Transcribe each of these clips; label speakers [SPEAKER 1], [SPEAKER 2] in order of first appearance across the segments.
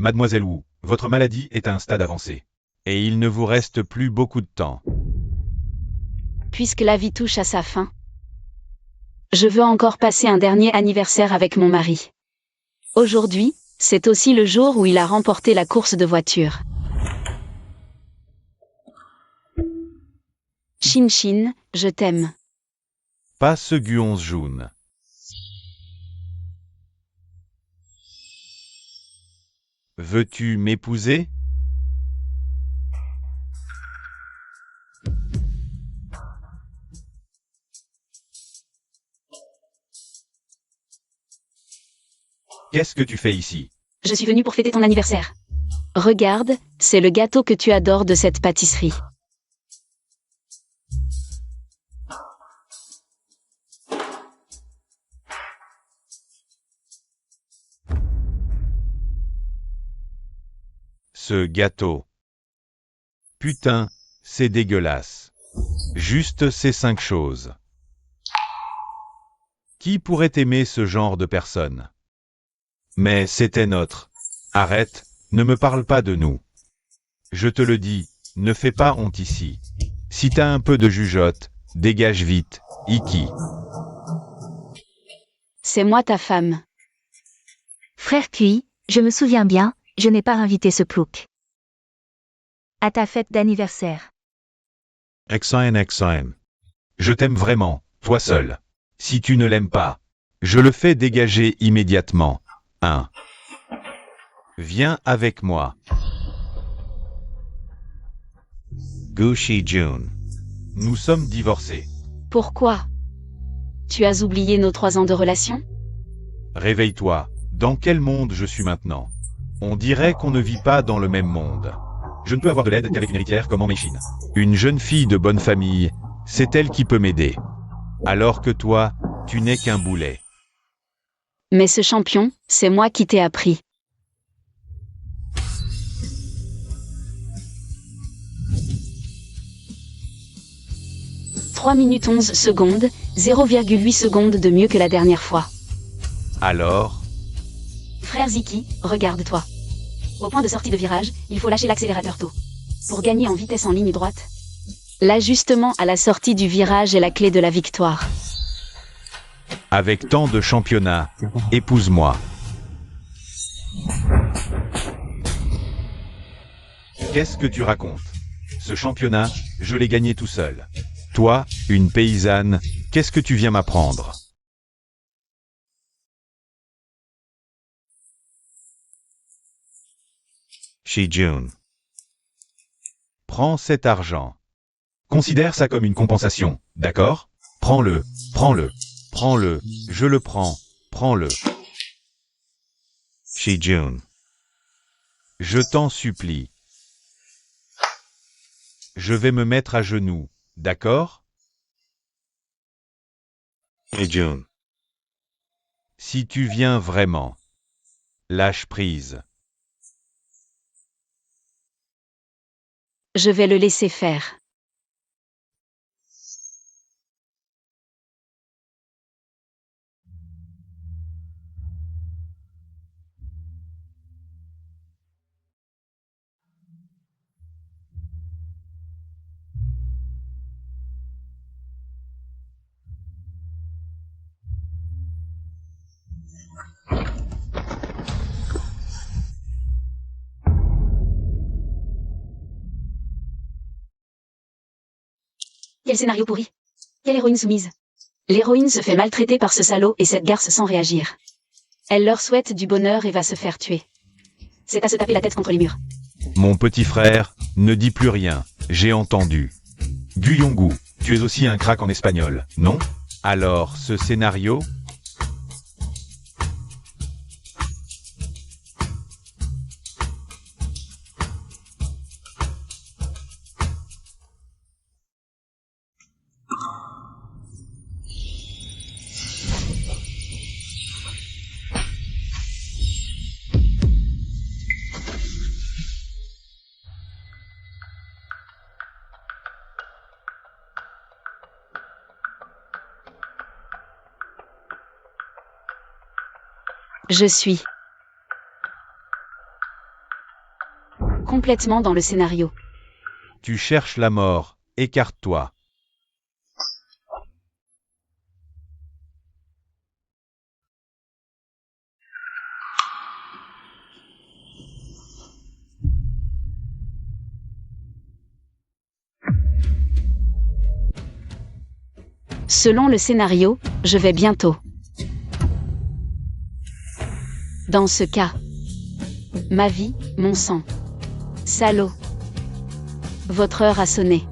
[SPEAKER 1] Mademoiselle Wu, votre maladie est à un stade avancé. Et il ne vous reste plus beaucoup de temps.
[SPEAKER 2] Puisque la vie touche à sa fin, je veux encore passer un dernier anniversaire avec mon mari. Aujourd'hui, c'est aussi le jour où il a remporté la course de voiture. Shin Shin, je t'aime.
[SPEAKER 1] Pas ce Guon Jun. Veux-tu m'épouser? Qu'est-ce que tu fais ici?
[SPEAKER 2] Je suis venue pour fêter ton anniversaire. Regarde, c'est le gâteau que tu adores de cette pâtisserie.
[SPEAKER 1] Ce gâteau. Putain, c'est dégueulasse. Juste ces 5 choses. Qui pourrait aimer ce genre de personne? Mais c'était notre. Arrête, ne me parle pas de nous. Je te le dis, ne fais pas honte ici. Si t'as un peu de jugeote, dégage vite, Iki.
[SPEAKER 2] C'est moi ta femme.
[SPEAKER 3] Frère Kui, je me souviens bien, je n'ai pas invité ce plouc. À ta fête d'anniversaire.
[SPEAKER 1] Exine. Je t'aime vraiment, toi seul. Si tu ne l'aimes pas, je le fais dégager immédiatement. 1. Viens avec moi. Gushi Jun. Nous sommes divorcés.
[SPEAKER 2] Pourquoi? Tu as oublié nos 3 ans de relation?
[SPEAKER 1] Réveille-toi. Dans quel monde je suis maintenant? On dirait qu'on ne vit pas dans le même monde. Je ne peux avoir de l'aide qu'avec une héritière comme en Meishin. Une jeune fille de bonne famille, c'est elle qui peut m'aider. Alors que toi, tu n'es qu'un boulet.
[SPEAKER 2] Mais ce champion, c'est moi qui t'ai appris. « 3 minutes 11 secondes, 0,8 secondes de mieux que la dernière fois.
[SPEAKER 1] Alors?
[SPEAKER 2] Frère Ziki, regarde-toi. Au point de sortie de virage, il faut lâcher l'accélérateur tôt. Pour gagner en vitesse en ligne droite. L'ajustement à la sortie du virage est la clé de la victoire.
[SPEAKER 1] Avec tant de championnats, épouse-moi. Qu'est-ce que tu racontes? Ce championnat, je l'ai gagné tout seul. Toi, une paysanne, qu'est-ce que tu viens m'apprendre? Shijun. Prends cet argent. Considère ça comme une compensation, d'accord? Prends-le, prends-le, prends-le, je le prends, prends-le. Shijun. Je t'en supplie. Je vais me mettre à genoux, d'accord? Shijun. Si tu viens vraiment, lâche prise.
[SPEAKER 2] Je vais le laisser faire. Quel scénario pourri. Quelle héroïne soumise. L'héroïne se fait maltraiter par ce salaud et cette garce sans réagir. Elle leur souhaite du bonheur et va se faire tuer. C'est à se taper la tête contre les murs.
[SPEAKER 1] Mon petit frère, ne dis plus rien, j'ai entendu. Guyongu, tu es aussi un crack en espagnol, non? Alors, ce scénario?
[SPEAKER 2] Je suis. complètement dans le scénario.
[SPEAKER 1] Tu cherches la mort, écarte-toi.
[SPEAKER 2] Selon le scénario, je vais bientôt. Dans ce cas. Ma vie, mon sang. Salaud. Votre heure a sonné.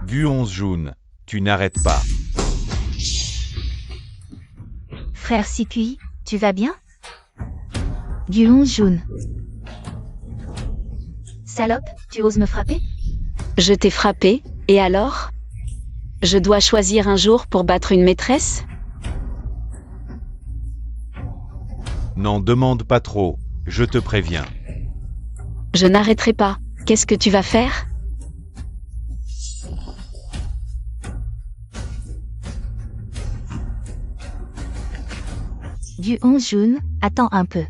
[SPEAKER 1] Gu 11 Jun, tu n'arrêtes pas.
[SPEAKER 3] Frère Sikui, tu vas bien? Guon Jun. Salope, tu oses me frapper?
[SPEAKER 2] Je t'ai frappé, et alors? Je dois choisir un jour pour battre une maîtresse?
[SPEAKER 1] N'en demande pas trop, je te préviens.
[SPEAKER 2] Je n'arrêterai pas. Qu'est-ce que tu vas faire?
[SPEAKER 3] Guon Jun, attends un peu.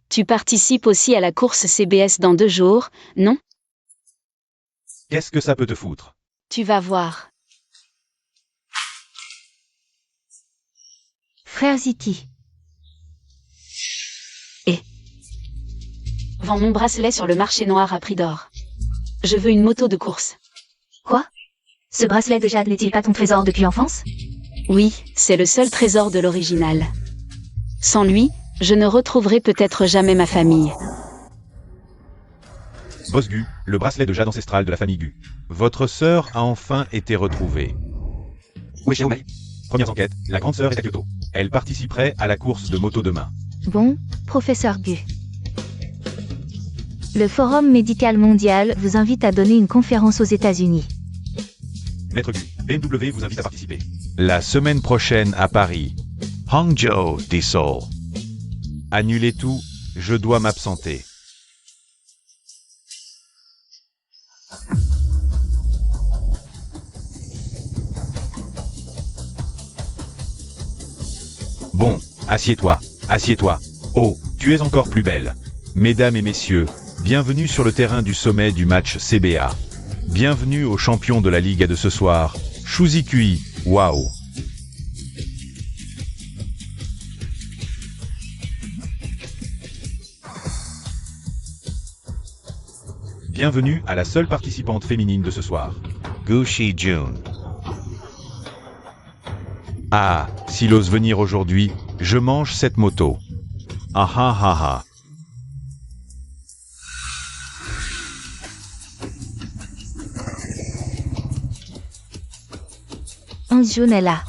[SPEAKER 2] Tu participes aussi à la course CBS dans 2 jours, non?
[SPEAKER 1] Qu'est-ce que ça peut te foutre?
[SPEAKER 2] Tu vas voir.
[SPEAKER 3] Frère Ziti.
[SPEAKER 2] Vends mon bracelet sur le marché noir à prix d'or. Je veux une moto de course.
[SPEAKER 3] Quoi? Ce bracelet de jade n'est-il pas ton trésor depuis l'enfance?
[SPEAKER 2] Oui, c'est le seul trésor de l'original. Sans lui, je ne retrouverai peut-être jamais ma famille.
[SPEAKER 1] Boss Gu, le bracelet de jade ancestral de la famille Gu. Votre sœur a enfin été retrouvée. Où est Xiaomei? Premières enquêtes, la grande sœur est à Kyoto. Elle participerait à la course de moto demain.
[SPEAKER 3] Bon, professeur Gu. Le Forum médical mondial vous invite à donner une conférence aux États-Unis.
[SPEAKER 1] Maître Gu, BMW vous invite à participer. La semaine prochaine à Paris. Hangzhou, Seoul. Annulez tout, je dois m'absenter. Bon, assieds-toi, assieds-toi. Oh, tu es encore plus belle. Mesdames et messieurs, bienvenue sur le terrain du sommet du match CBA. Bienvenue au champion de la Ligue de ce soir, Shu Zikui, waouh. Bienvenue à la seule participante féminine de ce soir, Gu Shijun. Ah, s'il ose venir aujourd'hui, je mange cette moto. Ah ah ah ah.
[SPEAKER 3] Jun est là.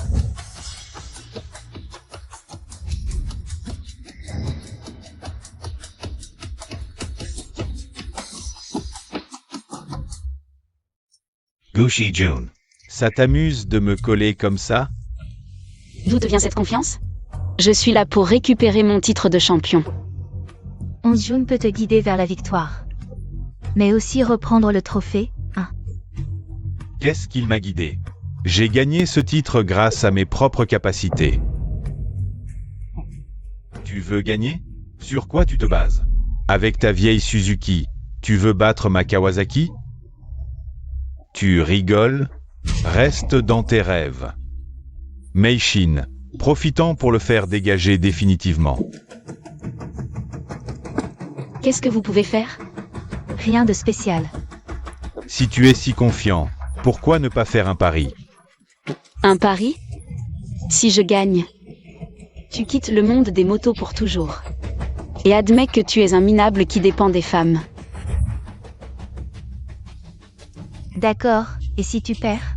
[SPEAKER 1] Gu Shijun. Ça t'amuse de me coller comme ça?
[SPEAKER 2] D'où te vient cette confiance? Je suis là pour récupérer mon titre de champion.
[SPEAKER 3] Jun peut te guider vers la victoire. Mais aussi reprendre le trophée, hein.
[SPEAKER 1] Qu'est-ce qu'il m'a guidé? J'ai gagné ce titre grâce à mes propres capacités. Tu veux gagner? Sur quoi tu te bases? Avec ta vieille Suzuki, tu veux battre ma Kawasaki? Tu rigoles? Reste dans tes rêves. Meishin, profitant pour le faire dégager définitivement.
[SPEAKER 2] Qu'est-ce que vous pouvez faire?
[SPEAKER 3] Rien de spécial.
[SPEAKER 1] Si tu es si confiant, pourquoi ne pas faire un pari?
[SPEAKER 2] Un pari? Si je gagne, tu quittes le monde des motos pour toujours. Et admets que tu es un minable qui dépend des femmes.
[SPEAKER 3] D'accord, et si tu perds?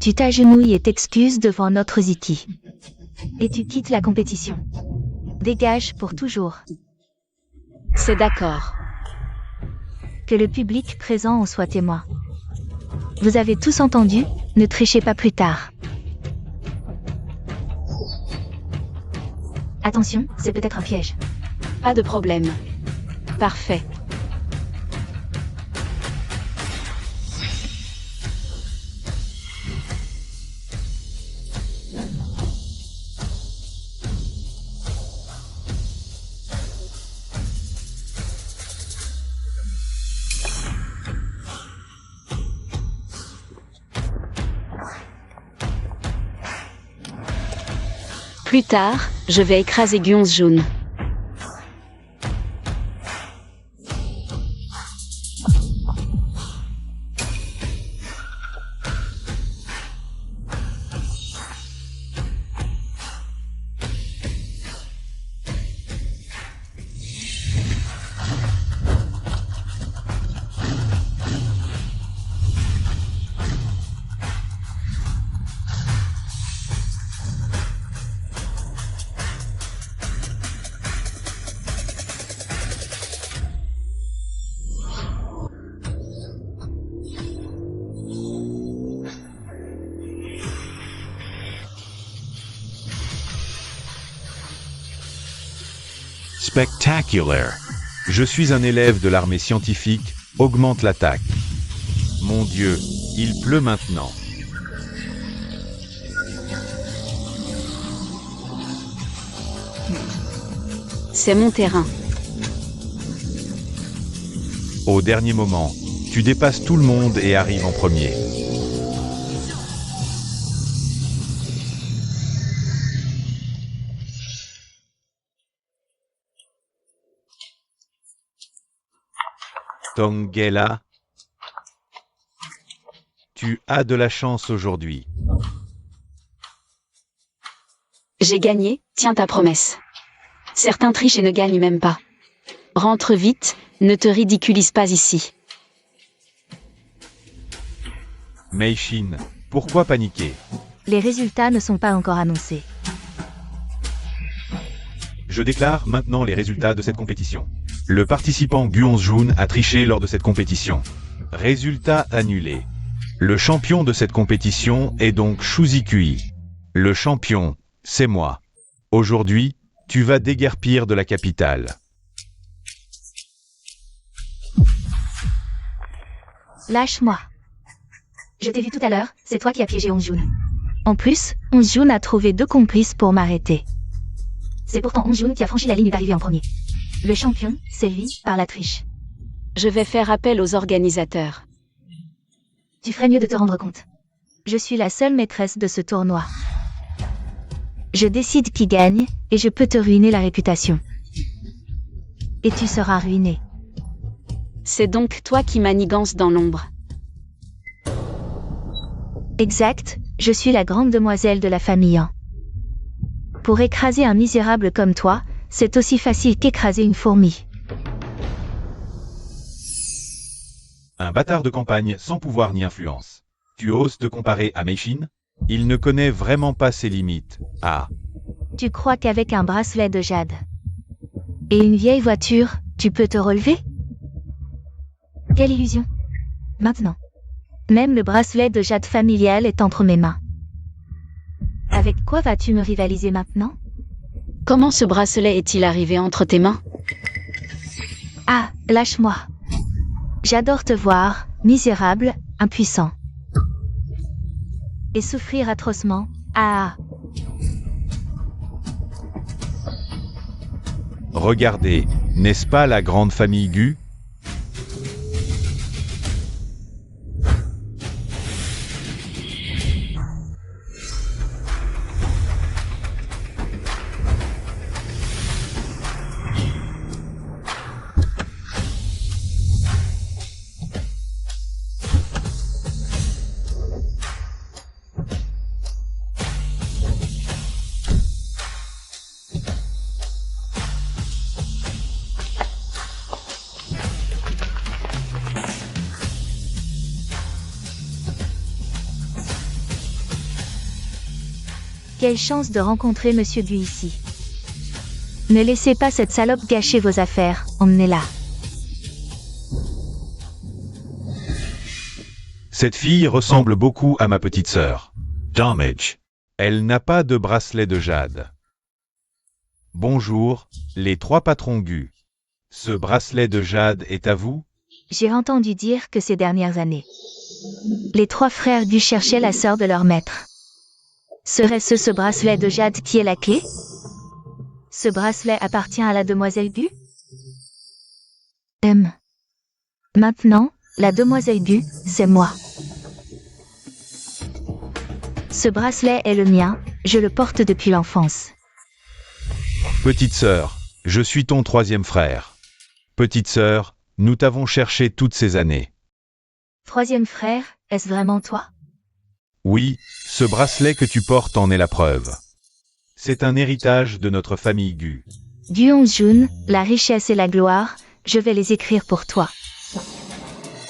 [SPEAKER 3] Tu t'agenouilles et t'excuses devant notre Ziti. Et tu quittes la compétition. Dégage pour toujours.
[SPEAKER 2] C'est d'accord.
[SPEAKER 3] Que le public présent en soit témoin. Vous avez tous entendu, ne trichez pas plus tard. Attention, c'est peut-être un piège.
[SPEAKER 2] Pas de problème. Parfait. Plus tard, je vais écraser Guionce jaune.
[SPEAKER 1] Spectacular. Je suis un élève de l'armée scientifique, augmente l'attaque. Mon Dieu, il pleut maintenant.
[SPEAKER 2] C'est mon terrain.
[SPEAKER 1] Au dernier moment, tu dépasses tout le monde et arrives en premier. Tongela, tu as de la chance aujourd'hui.
[SPEAKER 2] J'ai gagné, tiens ta promesse. Certains trichent et ne gagnent même pas. Rentre vite, ne te ridiculise pas ici.
[SPEAKER 1] Meishin, pourquoi paniquer?
[SPEAKER 3] Les résultats ne sont pas encore annoncés.
[SPEAKER 1] Je déclare maintenant les résultats de cette compétition. Le participant Guionce jaune a triché lors de cette compétition. Résultat annulé. Le champion de cette compétition est donc Shuzikui. Le champion, c'est moi. Aujourd'hui, tu vas déguerpir de la capitale.
[SPEAKER 3] Lâche-moi. Je t'ai vu tout à l'heure, c'est toi qui as piégé Onjun. En plus, Onjun a trouvé 2 complices pour m'arrêter. C'est pourtant Onjun qui a franchi la ligne d'arrivée en premier. Le champion, c'est lui, par la triche.
[SPEAKER 2] Je vais faire appel aux organisateurs.
[SPEAKER 3] Tu ferais mieux de te rendre compte. Je suis la seule maîtresse de ce tournoi. Je décide qui gagne, et je peux te ruiner la réputation. Et tu seras ruiné.
[SPEAKER 2] C'est donc toi qui manigances dans l'ombre.
[SPEAKER 3] Exact, je suis la grande demoiselle de la famille Han. Pour écraser un misérable comme toi, c'est aussi facile qu'écraser une fourmi.
[SPEAKER 1] Un bâtard de campagne sans pouvoir ni influence. Tu oses te comparer à Meishin? Il ne connaît vraiment pas ses limites. Ah.
[SPEAKER 3] Tu crois qu'avec un bracelet de jade et une vieille voiture, tu peux te relever? Quelle illusion! Maintenant. Même le bracelet de jade familial est entre mes mains. Avec quoi vas-tu me rivaliser maintenant?
[SPEAKER 2] Comment ce bracelet est-il arrivé entre tes mains?
[SPEAKER 3] Ah, lâche-moi. J'adore te voir, misérable, impuissant. Et souffrir atrocement. Ah.
[SPEAKER 1] Regardez, n'est-ce pas la grande famille Gu?
[SPEAKER 3] Quelle chance de rencontrer Monsieur Gu ici. Ne laissez pas cette salope gâcher vos affaires, emmenez-la.
[SPEAKER 1] Cette fille ressemble beaucoup à ma petite sœur. Damage. Elle n'a pas de bracelet de jade. Bonjour, les trois patrons Gu. Ce bracelet de jade est à vous?
[SPEAKER 3] J'ai entendu dire que ces dernières années, les trois frères Gu cherchaient la sœur de leur maître. Serait-ce ce bracelet de jade qui est la clé? Ce bracelet appartient à la demoiselle Gu? Maintenant, la demoiselle Gu, c'est moi. Ce bracelet est le mien, je le porte depuis l'enfance.
[SPEAKER 1] Petite sœur, je suis ton troisième frère. Petite sœur, nous t'avons cherché toutes ces années.
[SPEAKER 3] Troisième frère, est-ce vraiment toi?
[SPEAKER 1] Oui, ce bracelet que tu portes en est la preuve. C'est un héritage de notre famille Gu.
[SPEAKER 3] Guonjun, la richesse et la gloire, je vais les écrire pour toi.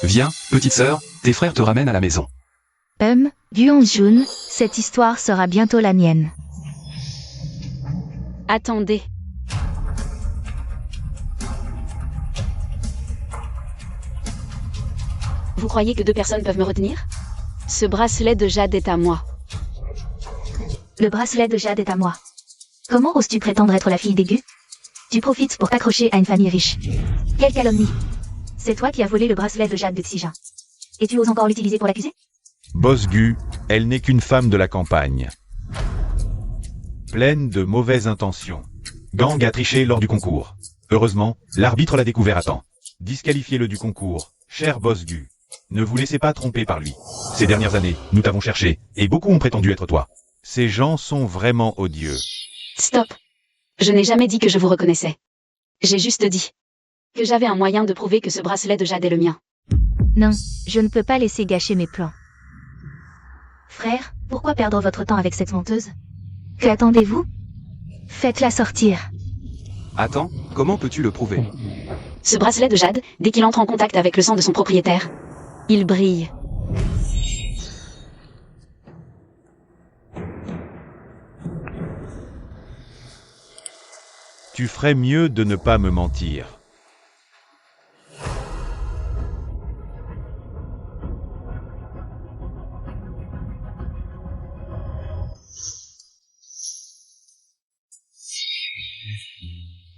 [SPEAKER 4] Viens, petite sœur, tes frères te ramènent à la maison.
[SPEAKER 3] Guonjun, cette histoire sera bientôt la mienne.
[SPEAKER 2] Attendez. Vous croyez que deux personnes peuvent me retenir? Ce bracelet de jade est à moi.
[SPEAKER 3] Le bracelet de jade est à moi. Comment oses-tu prétendre être la fille des Gu? Tu profites pour t'accrocher à une famille riche. Quelle calomnie! C'est toi qui as volé le bracelet de jade de Xijin. Et tu oses encore l'utiliser pour l'accuser?
[SPEAKER 1] Boss Gu, elle n'est qu'une femme de la campagne. Pleine de mauvaises intentions. Gang a triché lors du concours. Heureusement, l'arbitre l'a découvert à temps. Disqualifiez-le du concours, cher Boss Gu. Ne vous laissez pas tromper par lui. Ces dernières années, nous t'avons cherché, et beaucoup ont prétendu être toi. Ces gens sont vraiment odieux.
[SPEAKER 2] Stop. Je n'ai jamais dit que je vous reconnaissais. J'ai juste dit que j'avais un moyen de prouver que ce bracelet de jade est le mien.
[SPEAKER 3] Non, je ne peux pas laisser gâcher mes plans. Frère, pourquoi perdre votre temps avec cette menteuse? Que attendez-vous? Faites-la sortir.
[SPEAKER 4] Attends, comment peux-tu le prouver?
[SPEAKER 2] Ce bracelet de jade, dès qu'il entre en contact avec le sang de son propriétaire, il brille.
[SPEAKER 1] Tu ferais mieux de ne pas me mentir.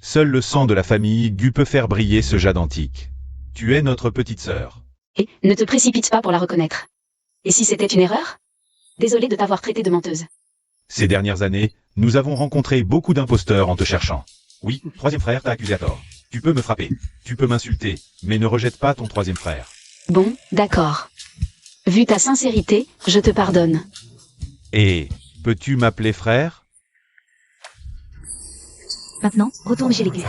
[SPEAKER 1] Seul le sang de la famille Gu peut faire briller ce jade antique. Tu es notre petite sœur.
[SPEAKER 2] Et ne te précipite pas pour la reconnaître. Et si c'était une erreur? Désolé de t'avoir traité de menteuse.
[SPEAKER 1] Ces dernières années, nous avons rencontré beaucoup d'imposteurs en te cherchant. Oui, troisième frère t'a accusé à tort. Tu peux me frapper, tu peux m'insulter, mais ne rejette pas ton troisième frère.
[SPEAKER 2] Bon, d'accord. Vu ta sincérité, je te pardonne.
[SPEAKER 1] Et, peux-tu m'appeler frère?
[SPEAKER 3] Maintenant, retourne chez les Gu.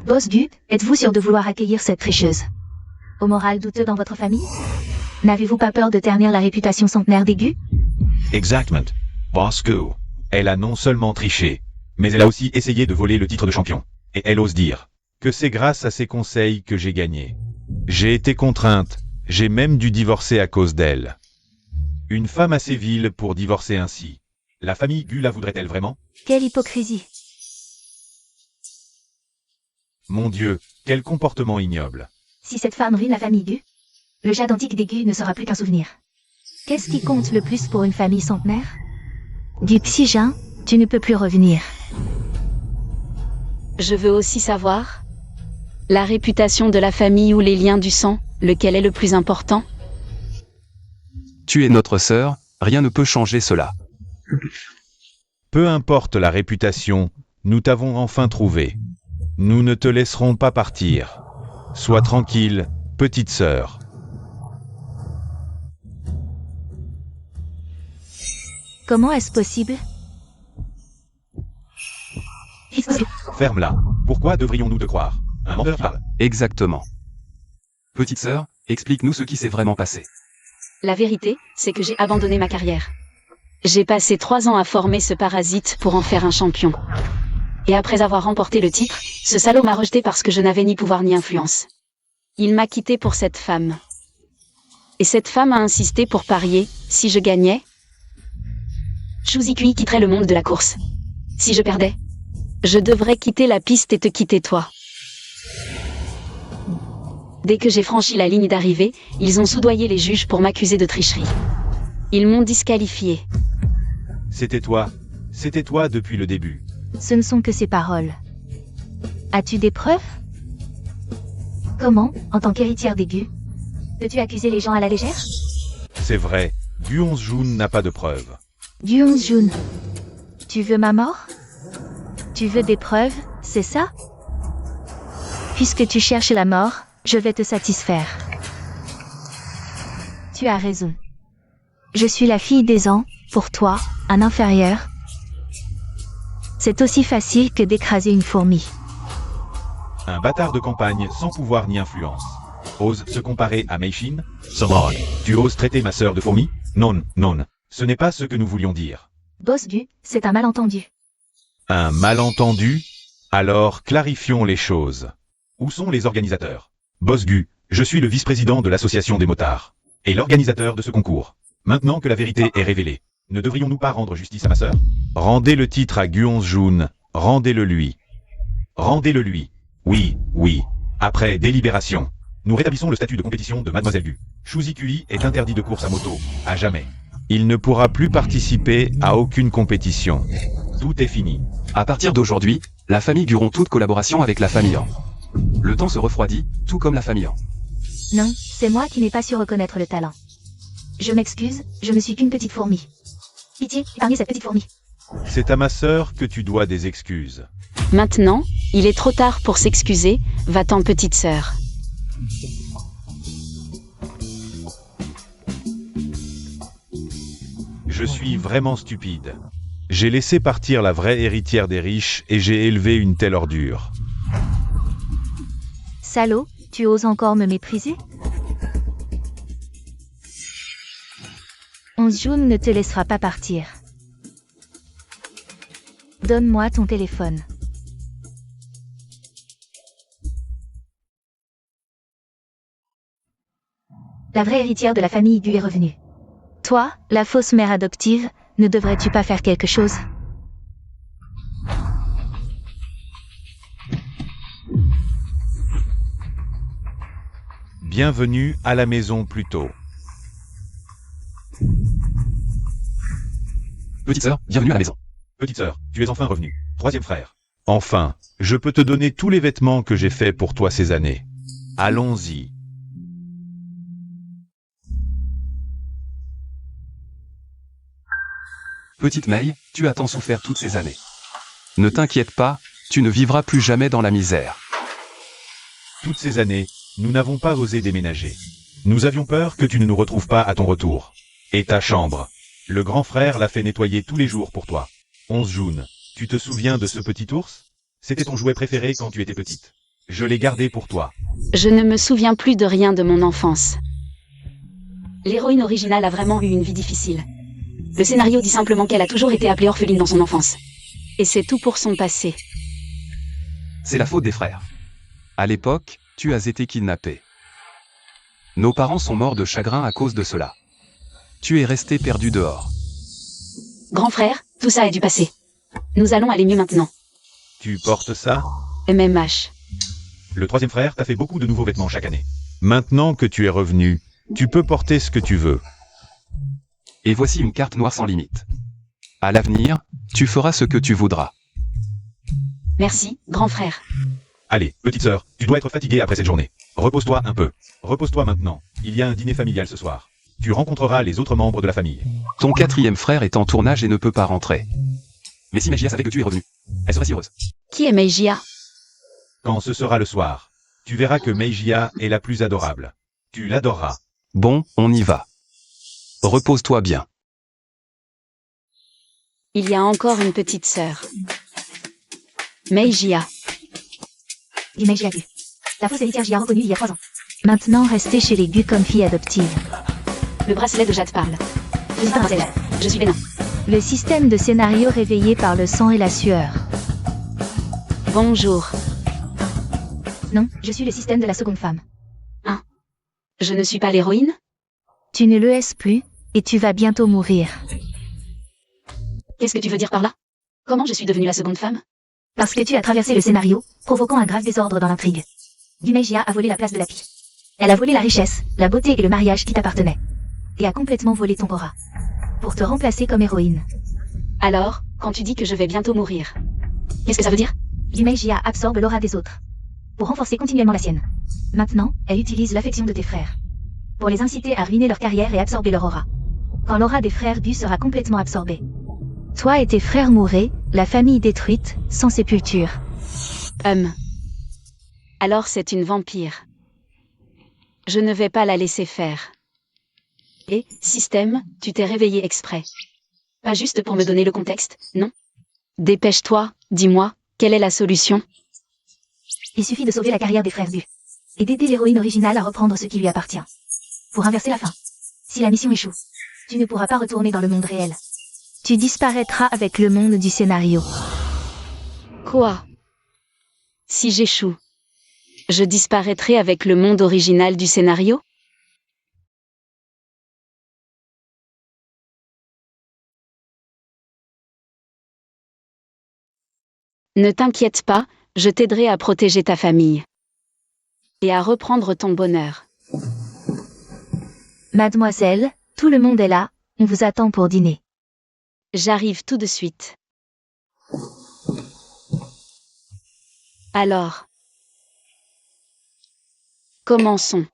[SPEAKER 3] Boss Gu, êtes-vous sûr de vouloir accueillir cette tricheuse? Au moral douteux dans votre famille? N'avez-vous pas peur de ternir la réputation centenaire des Gu?
[SPEAKER 1] Exactement. Boss Gu. Elle a non seulement triché, mais elle a aussi essayé de voler le titre de champion. Et elle ose dire que c'est grâce à ses conseils que j'ai gagné. J'ai été contrainte, j'ai même dû divorcer à cause d'elle. Une femme assez vile pour divorcer ainsi. La famille Gu la voudrait-elle vraiment?
[SPEAKER 3] Quelle hypocrisie!
[SPEAKER 1] Mon Dieu, quel comportement ignoble.
[SPEAKER 3] Si cette femme ruine la famille Gu, le jade antique des Gu ne sera plus qu'un souvenir. Qu'est-ce qui compte le plus pour une famille centenaire? Du Xijin, tu ne peux plus revenir.
[SPEAKER 2] Je veux aussi savoir la réputation de la famille ou les liens du sang, lequel est le plus important?
[SPEAKER 4] Tu es notre sœur, rien ne peut changer cela.
[SPEAKER 1] Peu importe la réputation, nous t'avons enfin trouvé. Nous ne te laisserons pas partir. Sois tranquille, petite sœur.
[SPEAKER 3] Comment est-ce possible?
[SPEAKER 1] Ferme-la. Pourquoi devrions-nous te croire? Un menteur parle.
[SPEAKER 4] Exactement. Petite sœur, explique-nous ce qui s'est vraiment passé.
[SPEAKER 2] La vérité, c'est que j'ai abandonné ma carrière. J'ai passé 3 ans à former ce parasite pour en faire un champion. Et après avoir remporté le titre, ce salaud m'a rejeté parce que je n'avais ni pouvoir ni influence. Il m'a quitté pour cette femme. Et cette femme a insisté pour parier, si je gagnais, Shuzikui quitterait le monde de la course. Si je perdais, je devrais quitter la piste et te quitter toi. Dès que j'ai franchi la ligne d'arrivée, ils ont soudoyé les juges pour m'accuser de tricherie. Ils m'ont disqualifié.
[SPEAKER 1] C'était toi depuis le début.
[SPEAKER 3] Ce ne sont que ces paroles. As-tu des preuves? Comment, en tant qu'héritière des Gu, peux-tu accuser les gens à la légère?
[SPEAKER 1] C'est vrai, Guonzjun n'a pas de preuves.
[SPEAKER 3] Guonjun, tu veux ma mort? Tu veux des preuves, c'est ça? Puisque tu cherches la mort, je vais te satisfaire. Tu as raison. Je suis la fille des ans, pour toi, un inférieur. C'est aussi facile que d'écraser une fourmi.
[SPEAKER 1] Un bâtard de campagne sans pouvoir ni influence. Ose se comparer à Meishin? Tu oses traiter ma sœur de fourmi? Non, non. Ce n'est pas ce que nous voulions dire.
[SPEAKER 3] Boss Gu, c'est un malentendu.
[SPEAKER 1] Un malentendu? Alors clarifions les choses. Où sont les organisateurs? Boss Gu, je suis le vice-président de l'association des motards. Et l'organisateur de ce concours. Maintenant que la vérité est révélée, ne devrions-nous pas rendre justice à ma sœur? Rendez le titre à Guonzjun, rendez-le lui. Rendez-le lui. Oui, oui. Après délibération, nous rétablissons le statut de compétition de Mademoiselle Gu. Shuzikui est interdit de course à moto, à jamais. Il ne pourra plus participer à aucune compétition. Tout est fini.
[SPEAKER 4] À partir d'aujourd'hui, la famille Gu rompt toute collaboration avec la famille Han. Le temps se refroidit, tout comme la famille Han.
[SPEAKER 3] Non, c'est moi qui n'ai pas su reconnaître le talent. Je m'excuse, je ne suis qu'une petite fourmi. Pitié, épargnez cette petite fourmi.
[SPEAKER 1] C'est à ma sœur que tu dois des excuses.
[SPEAKER 2] Maintenant, il est trop tard pour s'excuser, va-t'en petite sœur.
[SPEAKER 1] Je suis vraiment stupide. J'ai laissé partir la vraie héritière des riches et j'ai élevé une telle ordure.
[SPEAKER 3] Salaud, tu oses encore me mépriser? Onzjun ne te laissera pas partir. Donne-moi ton téléphone. La vraie héritière de la famille Gu est revenue. Toi, la fausse mère adoptive, ne devrais-tu pas faire quelque chose?
[SPEAKER 1] Bienvenue à la maison plus tôt.
[SPEAKER 4] Petite sœur, bienvenue à la maison.
[SPEAKER 1] Petite sœur, tu es enfin revenue. Troisième frère. Enfin, je peux te donner tous les vêtements que j'ai faits pour toi ces années. Allons-y.
[SPEAKER 4] Petite Mei, tu as tant souffert toutes ces années. Ne t'inquiète pas, tu ne vivras plus jamais dans la misère.
[SPEAKER 1] Toutes ces années, nous n'avons pas osé déménager. Nous avions peur que tu ne nous retrouves pas à ton retour. Et ta chambre. Le grand frère l'a fait nettoyer tous les jours pour toi. Onzjun, tu te souviens de ce petit ours? C'était ton jouet préféré quand tu étais petite. Je l'ai gardé pour toi.
[SPEAKER 2] Je ne me souviens plus de rien de mon enfance. L'héroïne originale a vraiment eu une vie difficile. Le scénario dit simplement qu'elle a toujours été appelée orpheline dans son enfance. Et c'est tout pour son passé.
[SPEAKER 4] C'est la faute des frères. À l'époque, tu as été kidnappé. Nos parents sont morts de chagrin à cause de cela. Tu es resté perdu dehors.
[SPEAKER 2] Grand frère, tout ça est du passé. Nous allons aller mieux maintenant.
[SPEAKER 1] Tu portes ça?
[SPEAKER 2] MMH.
[SPEAKER 1] Le troisième frère t'a fait beaucoup de nouveaux vêtements chaque année. Maintenant que tu es revenu, tu peux porter ce que tu veux.
[SPEAKER 4] Et voici une carte noire sans limite. À l'avenir, tu feras ce que tu voudras.
[SPEAKER 2] Merci, grand frère.
[SPEAKER 1] Allez, petite sœur, tu dois être fatiguée après cette journée. Repose-toi un peu. Repose-toi maintenant. Il y a un dîner familial ce soir. Tu rencontreras les autres membres de la famille.
[SPEAKER 4] Ton quatrième frère est en tournage et ne peut pas rentrer. Mais si Meijia savait que tu es revenu, elle serait si heureuse.
[SPEAKER 2] Qui est Meijia?
[SPEAKER 1] Quand ce sera le soir, tu verras que Meijia est la plus adorable. Tu l'adoreras.
[SPEAKER 4] Bon, on y va. Repose-toi bien.
[SPEAKER 2] Il y a encore une petite sœur. Meijia.
[SPEAKER 3] Dit Meijia Gu. La fausse héritière J a reconnu il y a 3 ans. Maintenant restez chez les Gu comme fille adoptive.
[SPEAKER 2] Le bracelet de Jade parle. Je suis Razel. Je suis Bénin.
[SPEAKER 3] Le système de scénario réveillé par le sang et la sueur.
[SPEAKER 2] Bonjour.
[SPEAKER 3] Non, je suis le système de la seconde femme.
[SPEAKER 2] Je ne suis pas l'héroïne?
[SPEAKER 3] Tu ne le es plus, et tu vas bientôt mourir.
[SPEAKER 2] Qu'est-ce que tu veux dire par là? Comment je suis devenue la seconde femme?
[SPEAKER 3] Parce que tu as traversé le scénario, provoquant un grave désordre dans l'intrigue. Meijia a volé la place de Lapi. Elle a volé la richesse, la beauté et le mariage qui t'appartenaient. Et a complètement volé ton aura. Pour te remplacer comme héroïne.
[SPEAKER 2] Alors, quand tu dis que je vais bientôt mourir, qu'est-ce que ça veut dire?
[SPEAKER 3] L'Imagia absorbe l'aura des autres. Pour renforcer continuellement la sienne. Maintenant, elle utilise l'affection de tes frères. Pour les inciter à ruiner leur carrière et absorber leur aura. Quand l'aura des frères Gu sera complètement absorbée. Toi et tes frères mourrez, la famille détruite, sans sépulture.
[SPEAKER 2] Alors c'est une vampire. Je ne vais pas la laisser faire. Et, système, tu t'es réveillé exprès. Pas juste pour me donner le contexte, non? Dépêche-toi, dis-moi, quelle est la solution?
[SPEAKER 3] Il suffit de sauver la carrière des frères Gu. Et d'aider l'héroïne originale à reprendre ce qui lui appartient. Pour inverser la fin. Si la mission échoue, tu ne pourras pas retourner dans le monde réel. Tu disparaîtras avec le monde du scénario.
[SPEAKER 2] Quoi? Si j'échoue, je disparaîtrai avec le monde original du scénario? Ne t'inquiète pas, je t'aiderai à protéger ta famille. Et à reprendre ton bonheur.
[SPEAKER 3] Mademoiselle, tout le monde est là, on vous attend pour dîner.
[SPEAKER 2] J'arrive tout de suite. Alors, commençons.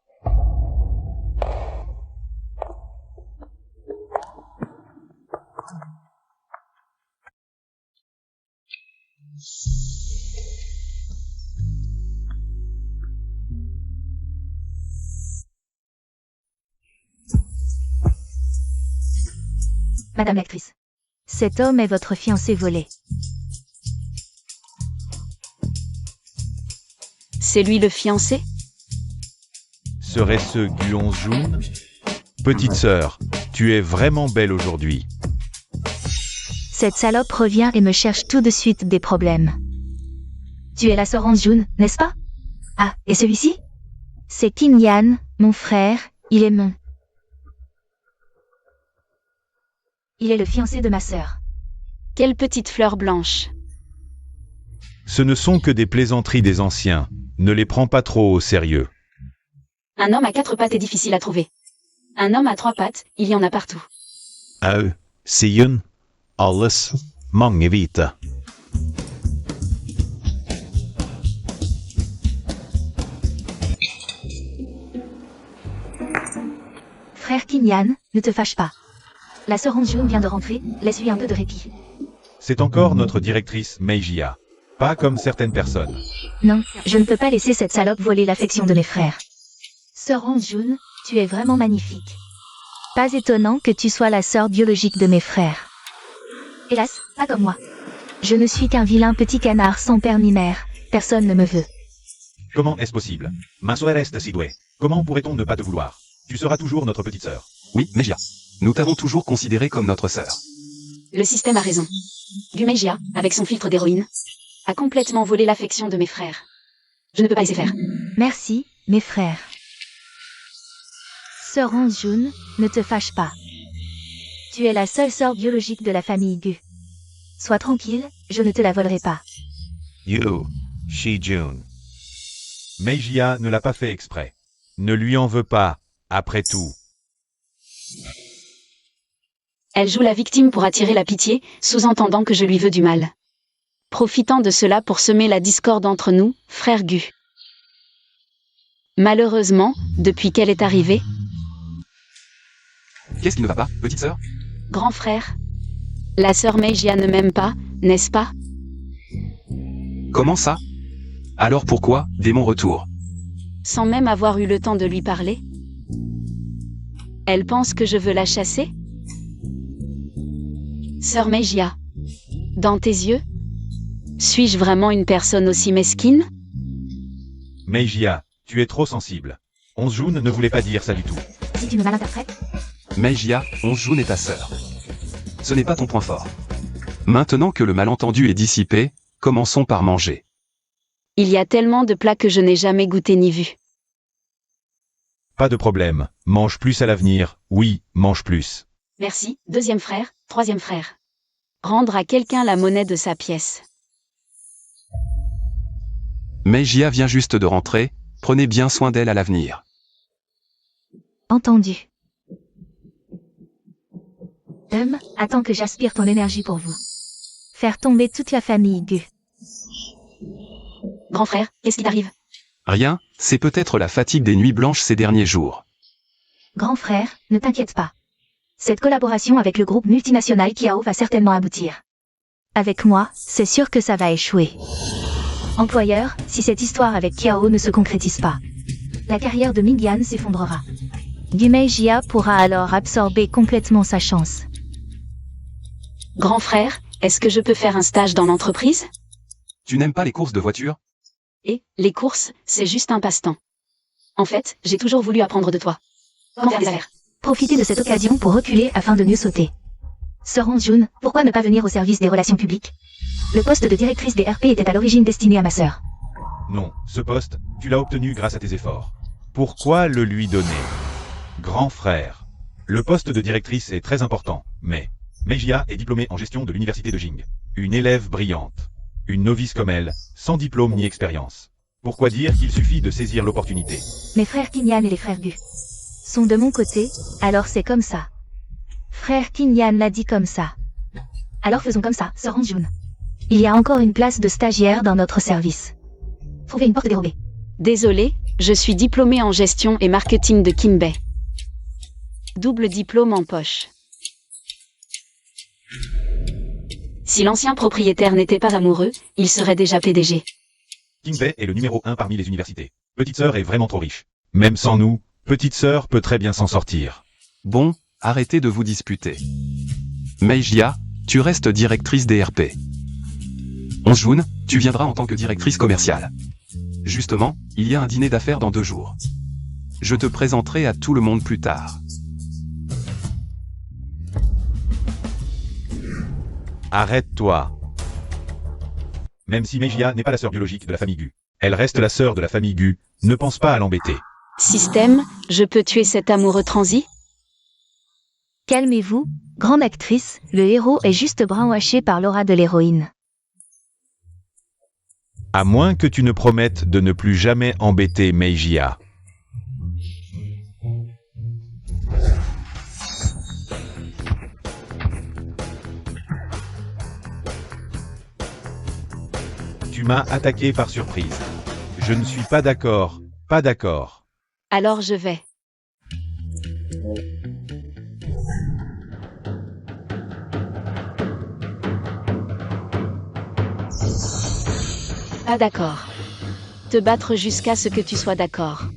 [SPEAKER 3] Madame l'actrice. Cet homme est votre fiancé volé.
[SPEAKER 2] C'est lui le fiancé?
[SPEAKER 1] Serait-ce Guonjun? Petite sœur, tu es vraiment belle aujourd'hui.
[SPEAKER 3] Cette salope revient et me cherche tout de suite des problèmes. Tu es la sœur Hanjun, n'est-ce pas? Ah, et celui-ci? C'est Kim Yan, mon frère, il est mon... Il est le fiancé de ma sœur.
[SPEAKER 2] Quelle petite fleur blanche.
[SPEAKER 1] Ce ne sont que des plaisanteries des anciens, ne les prends pas trop au sérieux.
[SPEAKER 2] Un homme à 4 pattes est difficile à trouver. Un homme à 3 pattes, il y en a partout.
[SPEAKER 1] Sien, alles, mange vite.
[SPEAKER 3] Frère Kim Yan, ne te fâche pas. La sœur Hanjun vient de rentrer, laisse-lui un peu de répit.
[SPEAKER 1] C'est encore notre directrice Meijia. Pas comme certaines personnes.
[SPEAKER 3] Non, je ne peux pas laisser cette salope voler l'affection de mes frères. Sœur Hanjun, tu es vraiment magnifique. Pas étonnant que tu sois la sœur biologique de mes frères. Hélas, pas comme moi. Je ne suis qu'un vilain petit canard sans père ni mère, personne ne me veut.
[SPEAKER 1] Comment est-ce possible? Ma sœur est Sidway. Comment pourrait-on ne pas te vouloir? Tu seras toujours notre petite sœur.
[SPEAKER 4] Oui, Meijia. Nous t'avons toujours considéré comme notre sœur.
[SPEAKER 2] Le système a raison. Gumeijia, avec son filtre d'héroïne, a complètement volé l'affection de mes frères. Je ne peux pas laisser faire.
[SPEAKER 3] Merci, mes frères. Sœur Hanjun, ne te fâche pas. Tu es la seule sœur biologique de la famille Gu. Sois tranquille, je ne te la volerai pas.
[SPEAKER 1] You, Shijun. Meijia ne l'a pas fait exprès. Ne lui en veux pas, après tout.
[SPEAKER 2] Elle joue la victime pour attirer la pitié, sous-entendant que je lui veux du mal. Profitant de cela pour semer la discorde entre nous, frères Gu. Malheureusement, depuis qu'elle est arrivée,
[SPEAKER 4] Qu'est-ce qui ne va pas, petite sœur?
[SPEAKER 2] grand frère, la sœur Meijia ne m'aime pas, n'est-ce pas?
[SPEAKER 4] Comment ça? Alors pourquoi, dès mon retour?
[SPEAKER 2] Sans même avoir eu le temps de lui parler? Elle pense que je veux la chasser? Sœur Meijia, dans tes yeux, suis-je vraiment une personne aussi mesquine?
[SPEAKER 1] Meijia, tu es trop sensible. Onjun ne voulait pas dire ça du tout.
[SPEAKER 3] Si tu me malinterprètes,
[SPEAKER 4] Meijia, Hanjun est ta sœur. Ce n'est pas ton point fort. Maintenant que le malentendu est dissipé, commençons par manger.
[SPEAKER 2] Il y a tellement de plats que je n'ai jamais goûté ni vu.
[SPEAKER 1] Pas de problème, mange plus à l'avenir, oui, mange plus.
[SPEAKER 2] Merci, deuxième frère, troisième frère. Rendre à quelqu'un la monnaie de sa pièce.
[SPEAKER 4] Meijia vient juste de rentrer, prenez bien soin d'elle à l'avenir.
[SPEAKER 3] Entendu. Attends que j'aspire ton énergie pour vous. Faire tomber toute la famille Gu.
[SPEAKER 2] Grand frère, qu'est-ce qui t'arrive?
[SPEAKER 4] Rien, c'est peut-être la fatigue des nuits blanches ces derniers jours.
[SPEAKER 3] Grand frère, ne t'inquiète pas. Cette collaboration avec le groupe multinational Kiao va certainement aboutir. Avec moi, c'est sûr que ça va échouer. Employeur, si cette histoire avec Kiao ne se concrétise pas, la carrière de Mingyan s'effondrera. Gumeijia pourra alors absorber complètement sa chance.
[SPEAKER 2] Grand frère, est-ce que je peux faire un stage dans l'entreprise?
[SPEAKER 4] Tu n'aimes pas les courses de voiture?
[SPEAKER 2] Et, les courses, c'est juste un passe-temps. En fait, j'ai toujours voulu apprendre de toi. Comment faire des affaires?
[SPEAKER 3] Profitez de cette occasion pour reculer afin de mieux sauter. Sœur Jun, pourquoi ne pas venir au service des relations publiques? Le poste de directrice des RP était à l'origine destiné à ma sœur.
[SPEAKER 1] Non, ce poste, tu l'as obtenu grâce à tes efforts. Pourquoi le lui donner? Grand frère. Le poste de directrice est très important, mais Meijia est diplômée en gestion de l'université de Jing. Une élève brillante. Une novice comme elle, sans diplôme ni expérience. Pourquoi dire qu'il suffit de saisir l'opportunité?
[SPEAKER 3] Mes frères Kinyan et les frères Gu sont de mon côté, alors c'est comme ça. Frère Kinyan l'a dit comme ça. Alors faisons comme ça, sœur Jun. Il y a encore une place de stagiaire dans notre service. Trouvez une porte dérobée.
[SPEAKER 2] Désolé, je suis diplômée en gestion et marketing de Kinbei. Double diplôme en poche. Si l'ancien propriétaire n'était pas amoureux, il serait déjà PDG.
[SPEAKER 1] Kinbei est le numéro 1 parmi les universités. Petite sœur est vraiment trop riche. Même sans nous, petite sœur peut très bien s'en sortir.
[SPEAKER 4] Bon, arrêtez de vous disputer. Meijia, tu restes directrice des RP. Jun, tu viendras en tant que directrice commerciale. Justement, il y a un dîner d'affaires dans 2 jours. Je te présenterai à tout le monde plus tard.
[SPEAKER 1] Arrête-toi. Même si Meijia n'est pas la sœur biologique de la famille Gu, elle reste la sœur de la famille Gu, ne pense pas à l'embêter.
[SPEAKER 2] Système, je peux tuer cet amoureux transi?
[SPEAKER 3] Calmez-vous, grande actrice, le héros est juste brainwashé par l'aura de l'héroïne.
[SPEAKER 1] À moins que tu ne promettes de ne plus jamais embêter Meijia. Tu m'as attaqué par surprise. Je ne suis pas d'accord, pas d'accord.
[SPEAKER 2] Alors je vais. Pas d'accord. Te battre jusqu'à ce que tu sois d'accord.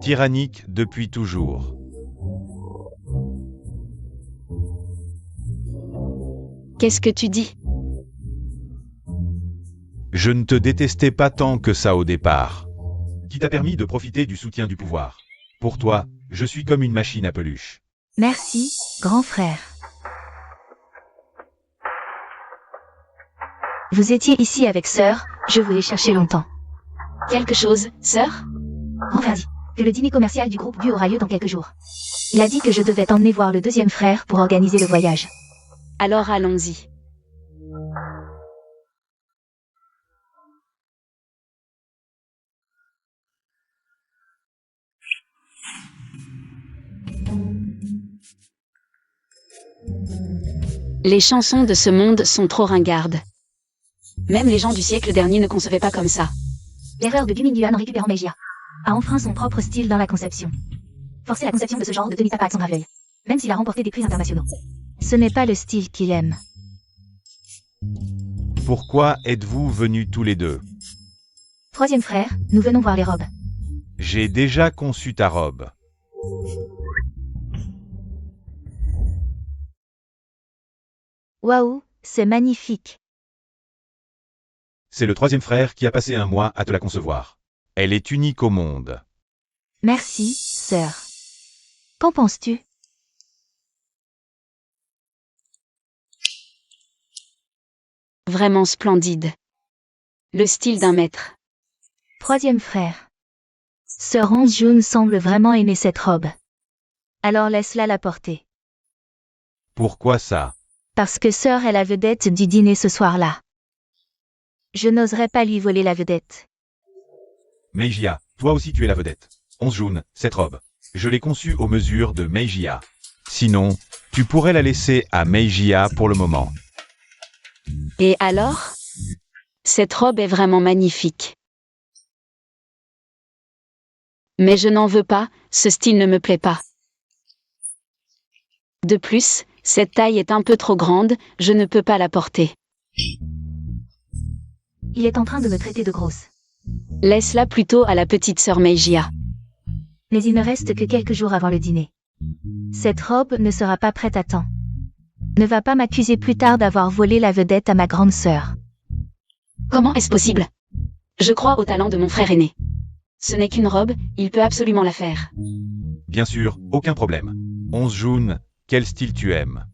[SPEAKER 1] Tyrannique depuis toujours.
[SPEAKER 2] Qu'est-ce que tu dis?
[SPEAKER 1] Je ne te détestais pas tant que ça au départ. Qui t'a permis de profiter du soutien du pouvoir. Pour toi, je suis comme une machine à peluche.
[SPEAKER 3] Merci, grand frère. Vous étiez ici avec sœur, je vous ai cherché longtemps.
[SPEAKER 2] Quelque chose, sœur?
[SPEAKER 3] Grand frère dit que le dîner commercial du groupe Gu aura lieu dans quelques jours. Il a dit que je devais t'emmener voir le deuxième frère pour organiser le voyage.
[SPEAKER 2] Alors allons-y. Les chansons de ce monde sont trop ringardes. Même les gens du siècle dernier ne concevaient pas comme ça.
[SPEAKER 3] L'erreur de Gu Mingyuan en récupérant Meijia a enfreint son propre style dans la conception. Forcer la conception de ce genre de tenue tape à son graveuil, même s'il a remporté des prix internationaux. Ce n'est pas le style qu'il aime.
[SPEAKER 1] Pourquoi êtes-vous venus tous les deux?
[SPEAKER 3] Troisième frère, nous venons voir les robes.
[SPEAKER 1] J'ai déjà conçu ta robe.
[SPEAKER 3] Waouh, c'est magnifique.
[SPEAKER 1] C'est le troisième frère qui a passé un mois à te la concevoir. Elle est unique au monde.
[SPEAKER 3] Merci, sœur. Qu'en penses-tu?
[SPEAKER 2] Vraiment splendide. Le style d'un maître.
[SPEAKER 3] Troisième frère. Sœur June semble vraiment aimer cette robe. Alors laisse-la la porter.
[SPEAKER 1] Pourquoi ça?
[SPEAKER 3] Parce que sœur est la vedette du dîner ce soir-là. Je n'oserais pas lui voler la vedette.
[SPEAKER 1] Meijia, toi aussi tu es la vedette. June, cette robe. Je l'ai conçue aux mesures de Meijia. Sinon, tu pourrais la laisser à Meijia pour le moment.
[SPEAKER 2] Et alors? Cette robe est vraiment magnifique. Mais je n'en veux pas, ce style ne me plaît pas. De plus, cette taille est un peu trop grande, je ne peux pas la porter.
[SPEAKER 3] Il est en train de me traiter de grosse.
[SPEAKER 2] Laisse-la plutôt à la petite sœur Meijia.
[SPEAKER 3] Mais il ne reste que quelques jours avant le dîner. Cette robe ne sera pas prête à temps. Ne va pas m'accuser plus tard d'avoir volé la vedette à ma grande sœur.
[SPEAKER 2] Comment est-ce possible? Je crois au talent de mon frère aîné. Ce n'est qu'une robe, il peut absolument la faire.
[SPEAKER 1] Bien sûr, aucun problème. June, quel style tu aimes?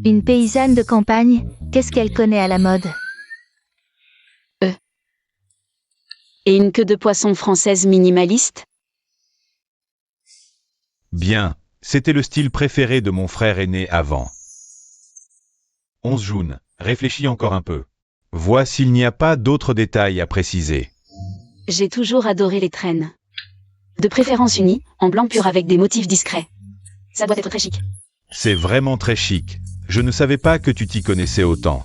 [SPEAKER 3] Une paysanne de campagne, qu'est-ce qu'elle connaît à la mode?
[SPEAKER 2] Et une queue de poisson française minimaliste?
[SPEAKER 1] Bien, c'était le style préféré de mon frère aîné avant. June, réfléchis encore un peu. Vois s'il n'y a pas d'autres détails à préciser.
[SPEAKER 2] J'ai toujours adoré les traînes. De préférence unies, en blanc pur avec des motifs discrets. Ça doit être très chic.
[SPEAKER 1] C'est vraiment très chic. Je ne savais pas que tu t'y connaissais autant.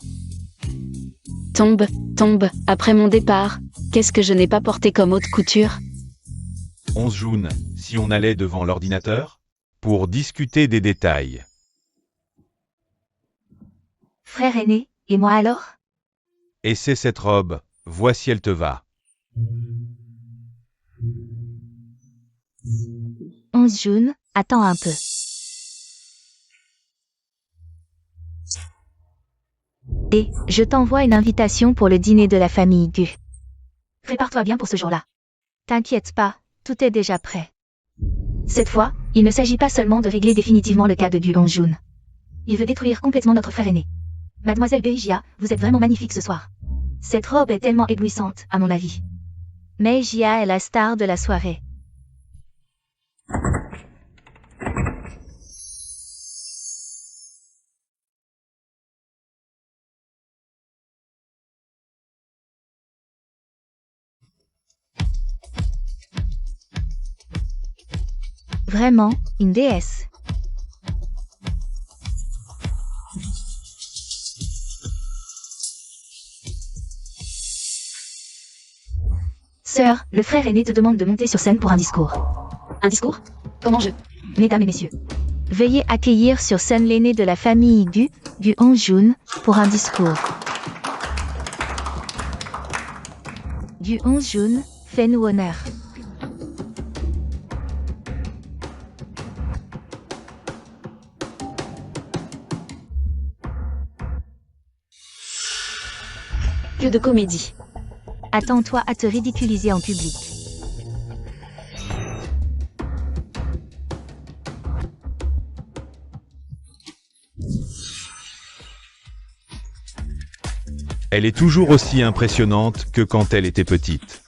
[SPEAKER 2] Tombe, après mon départ, qu'est-ce que je n'ai pas porté comme haute couture?
[SPEAKER 1] June, si on allait devant l'ordinateur? Pour discuter des détails.
[SPEAKER 3] Frère aîné, et moi alors?
[SPEAKER 1] Et c'est cette robe, vois si elle te va.
[SPEAKER 3] June, attends un peu. Et, je t'envoie une invitation pour le dîner de la famille Gu. Prépare-toi bien pour ce jour-là. T'inquiète pas, tout est déjà prêt. Cette fois, il ne s'agit pas seulement de régler définitivement le cas de Gu June. Il veut détruire complètement notre frère aîné. Mademoiselle Meijia, vous êtes vraiment magnifique ce soir. Cette robe est tellement éblouissante, à mon avis. Meijia est la star de la soirée. Vraiment, une déesse. Sœur, le frère aîné te demande de monter sur scène pour un discours.
[SPEAKER 2] Un discours? Comment je...
[SPEAKER 3] Mesdames et messieurs, veuillez accueillir sur scène l'aîné de la famille Gu June, pour un discours. Gu June, fais-nous honneur.
[SPEAKER 2] Que de comédie.
[SPEAKER 3] Attends-toi à te ridiculiser en public.
[SPEAKER 1] Elle est toujours aussi impressionnante que quand elle était petite.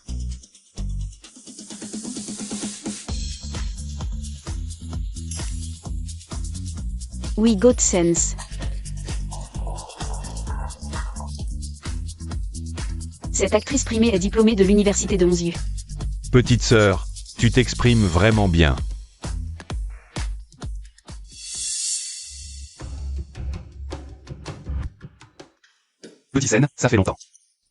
[SPEAKER 2] We got sense. Cette actrice primée est diplômée de l'université de Honshu.
[SPEAKER 1] Petite sœur, tu t'exprimes vraiment bien.
[SPEAKER 4] Petite scène, ça fait longtemps.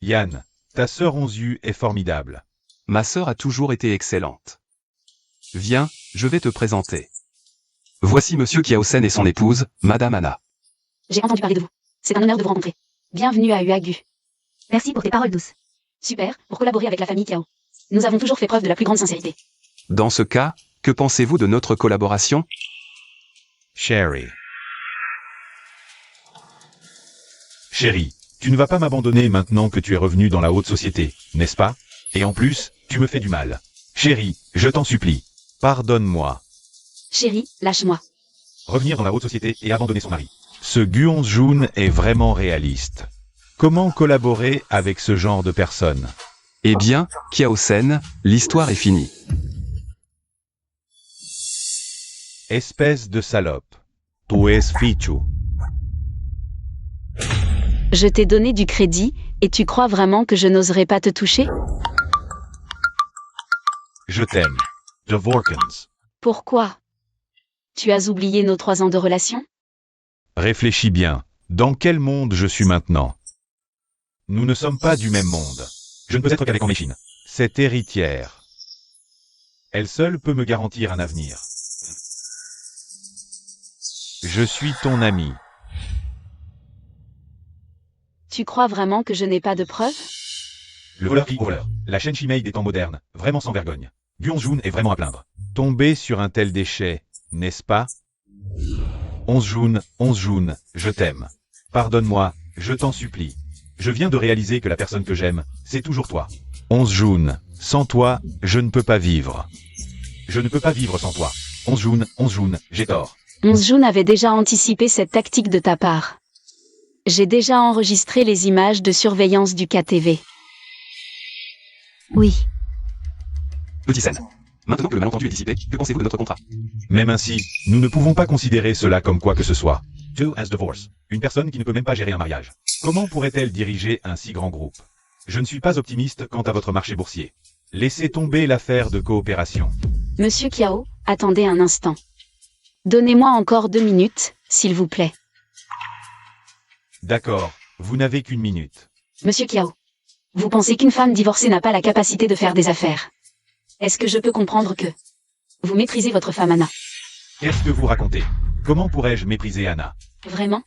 [SPEAKER 1] Yann, ta sœur Honshu est formidable.
[SPEAKER 4] Ma sœur a toujours été excellente. Viens, je vais te présenter. Voici Monsieur Kiaosen et son épouse, Madame Anna.
[SPEAKER 2] J'ai entendu parler de vous. C'est un honneur de vous rencontrer. Bienvenue à Uagu.
[SPEAKER 3] Merci pour tes paroles douces.
[SPEAKER 2] Super, pour collaborer avec la famille Kiao. Nous avons toujours fait preuve de la plus grande sincérité.
[SPEAKER 4] Dans ce cas, que pensez-vous de notre collaboration?
[SPEAKER 1] Chérie. Chérie, tu ne vas pas m'abandonner maintenant que tu es revenu dans la haute société, n'est-ce pas? Et en plus, tu me fais du mal. Chérie, je t'en supplie. Pardonne-moi.
[SPEAKER 2] Chérie, lâche-moi.
[SPEAKER 1] Revenir dans la haute société et abandonner son mari. Ce Gu June est vraiment réaliste. Comment collaborer avec ce genre de personnes?
[SPEAKER 4] Eh bien, Kiao-sen, l'histoire est finie.
[SPEAKER 1] Espèce de salope. Tu es fichu.
[SPEAKER 2] Je t'ai donné du crédit, et tu crois vraiment que je n'oserais pas te toucher?
[SPEAKER 1] Je t'aime. Dvorkins.
[SPEAKER 2] Pourquoi? Tu as oublié nos 3 ans de relation?
[SPEAKER 1] Réfléchis bien. Dans quel monde je suis maintenant? Nous ne sommes pas du même monde. Je ne peux être qu'avec Meishin. Cette héritière. Elle seule peut me garantir un avenir. Je suis ton ami.
[SPEAKER 2] Tu crois vraiment que je n'ai pas de preuves?
[SPEAKER 1] Le voleur qui voleur. La chaîne Shimei des temps modernes. Vraiment sans vergogne. Gu-Onjun est vraiment à plaindre. Tomber sur un tel déchet, n'est-ce pas? Onjun, je t'aime. Pardonne-moi, je t'en supplie. Je viens de réaliser que la personne que j'aime, c'est toujours toi. Onjun, sans toi, je ne peux pas vivre. Je ne peux pas vivre sans toi. Onjun, j'ai tort.
[SPEAKER 2] Onjun avait déjà anticipé cette tactique de ta part. J'ai déjà enregistré les images de surveillance du KTV.
[SPEAKER 3] Oui.
[SPEAKER 4] Petite scène. Maintenant que le malentendu est dissipé, que pensez-vous de notre contrat?
[SPEAKER 1] Même ainsi, nous ne pouvons pas considérer cela comme quoi que ce soit. Two as divorce. Une personne qui ne peut même pas gérer un mariage. Comment pourrait-elle diriger un si grand groupe? Je ne suis pas optimiste quant à votre marché boursier. Laissez tomber l'affaire de coopération.
[SPEAKER 2] Monsieur Kiao, attendez un instant. Donnez-moi encore 2 minutes, s'il vous plaît.
[SPEAKER 1] D'accord, vous n'avez qu'une minute.
[SPEAKER 2] Monsieur Kiao, vous pensez qu'une femme divorcée n'a pas la capacité de faire des affaires? Est-ce que je peux comprendre que vous méprisez votre femme Anna?
[SPEAKER 1] Qu'est-ce que vous racontez? Comment pourrais-je mépriser Anna?
[SPEAKER 2] Vraiment?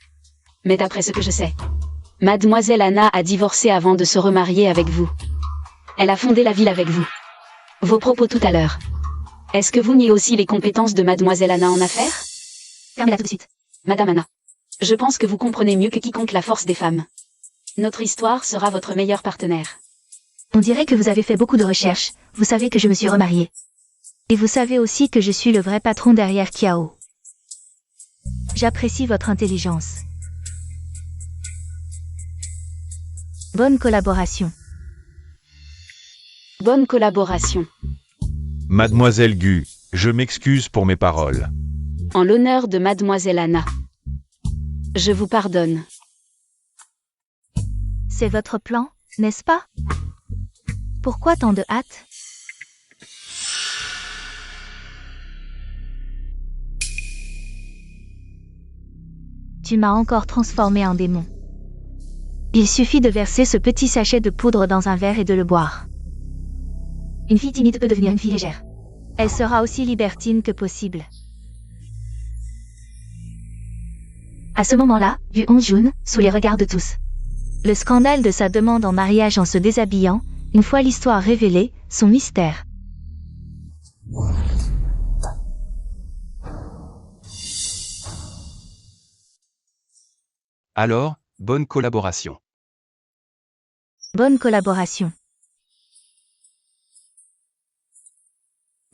[SPEAKER 2] Mais d'après ce que je sais, Mademoiselle Anna a divorcé avant de se remarier avec vous. Elle a fondé la ville avec vous. Vos propos tout à l'heure. Est-ce que vous niez aussi les compétences de Mademoiselle Anna en affaires? Fermez-la tout de suite. Madame Anna, je pense que vous comprenez mieux que quiconque la force des femmes. Notre histoire sera votre meilleur partenaire.
[SPEAKER 3] On dirait que vous avez fait beaucoup de recherches, vous savez que je me suis remariée. Et vous savez aussi que je suis le vrai patron derrière Kiao. J'apprécie votre intelligence. Bonne collaboration.
[SPEAKER 2] Bonne collaboration.
[SPEAKER 1] Mademoiselle Gu, je m'excuse pour mes paroles.
[SPEAKER 2] En l'honneur de Mademoiselle Anna. Je vous pardonne.
[SPEAKER 3] C'est votre plan, n'est-ce pas? Pourquoi tant de hâte? Tu m'as encore transformé en démon. Il suffit de verser ce petit sachet de poudre dans un verre et de le boire. Une fille timide peut devenir une fille légère. Elle sera aussi libertine que possible. À ce moment-là, vu Onjun, sous les regards de tous. Le scandale de sa demande en mariage en se déshabillant, une fois l'histoire révélée, son mystère.
[SPEAKER 4] Alors, bonne collaboration.
[SPEAKER 3] Bonne collaboration.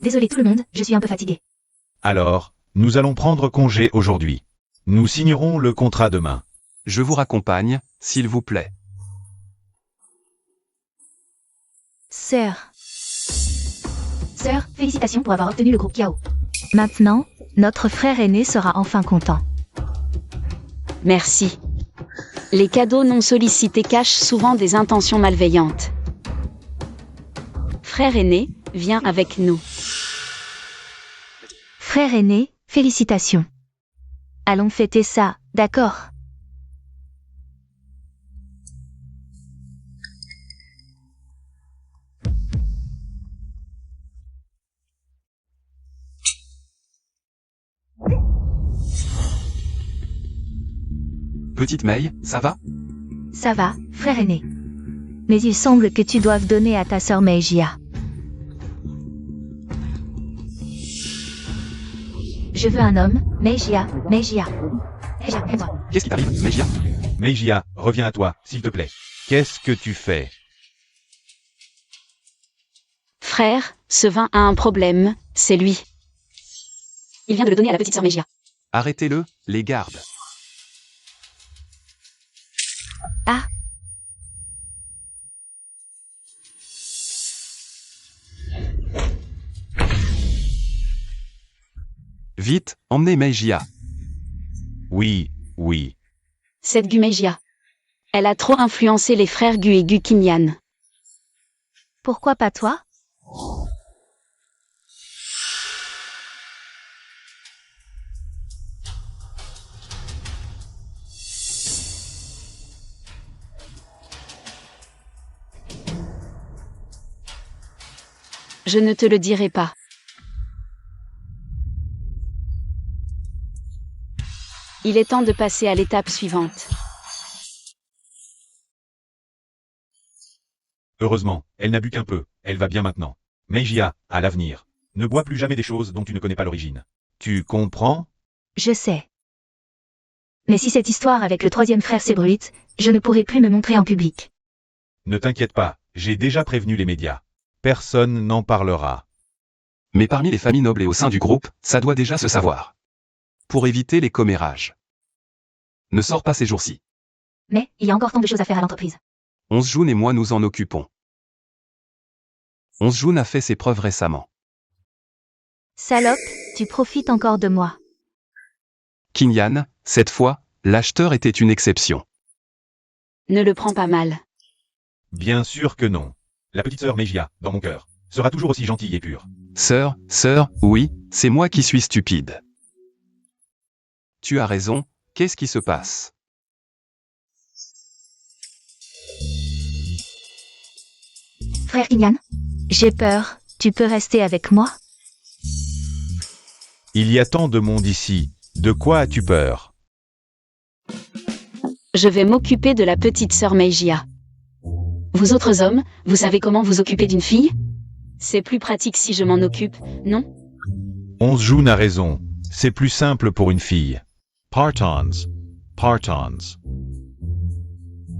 [SPEAKER 3] Désolé tout le monde, je suis un peu fatigué.
[SPEAKER 1] Alors, nous allons prendre congé aujourd'hui. Nous signerons le contrat demain.
[SPEAKER 4] Je vous raccompagne, s'il vous plaît.
[SPEAKER 3] Sœur, félicitations pour avoir obtenu le groupe Kiao. Maintenant, notre frère aîné sera enfin content.
[SPEAKER 2] Merci. Les cadeaux non sollicités cachent souvent des intentions malveillantes. Frère aîné, viens avec nous.
[SPEAKER 3] Frère aîné, félicitations. Allons fêter ça, d'accord?
[SPEAKER 4] Petite Mei, ça va?
[SPEAKER 3] Ça va, frère aîné. Mais il semble que tu doives donner à ta sœur Meijia. Je veux un homme, Meijia. Aide-moi.
[SPEAKER 4] Qu'est-ce qui t'arrive, Meijia?
[SPEAKER 1] Meijia, reviens à toi, s'il te plaît. Qu'est-ce que tu fais?
[SPEAKER 2] Frère, ce vin a un problème, c'est lui. Il vient de le donner à la petite sœur Meijia.
[SPEAKER 4] Arrêtez-le, les gardes.
[SPEAKER 3] Ah,
[SPEAKER 4] Vite, emmenez Meijia.
[SPEAKER 1] Oui, oui.
[SPEAKER 2] Cette Gu Meijia. Elle a trop influencé les frères Gu et Gu Kinyan.
[SPEAKER 3] Pourquoi pas toi?
[SPEAKER 2] Je ne te le dirai pas. Il est temps de passer à l'étape suivante.
[SPEAKER 1] Heureusement, elle n'a bu qu'un peu, elle va bien maintenant. Meijia, à l'avenir, ne bois plus jamais des choses dont tu ne connais pas l'origine. Tu comprends?
[SPEAKER 3] Je sais. Mais si cette histoire avec le troisième frère s'ébruite, je ne pourrai plus me montrer en public.
[SPEAKER 1] Ne t'inquiète pas, j'ai déjà prévenu les médias. Personne n'en parlera.
[SPEAKER 4] Mais parmi les familles nobles et au sein du groupe, ça doit déjà se savoir. Pour éviter les commérages. Ne sors pas ces jours-ci.
[SPEAKER 3] Mais, il y a encore tant de choses à faire à l'entreprise.
[SPEAKER 4] 11 Jun et moi nous en occupons. 11 Jun a fait ses preuves récemment.
[SPEAKER 3] Salope, tu profites encore de moi.
[SPEAKER 4] Kinyan, cette fois, l'acheteur était une exception.
[SPEAKER 2] Ne le prends pas mal.
[SPEAKER 1] Bien sûr que non. La petite sœur Meijia, dans mon cœur, sera toujours aussi gentille et pure.
[SPEAKER 4] Sœur, oui, c'est moi qui suis stupide. Tu as raison, qu'est-ce qui se passe?
[SPEAKER 3] Frère Kinyan? J'ai peur, tu peux rester avec moi?
[SPEAKER 1] Il y a tant de monde ici, de quoi as-tu peur?
[SPEAKER 2] Je vais m'occuper de la petite sœur Meijia. Vous autres hommes, vous savez comment vous occuper d'une fille? C'est plus pratique si je m'en occupe, non?
[SPEAKER 1] 11 Jun a raison, c'est plus simple pour une fille. Partons. Partons.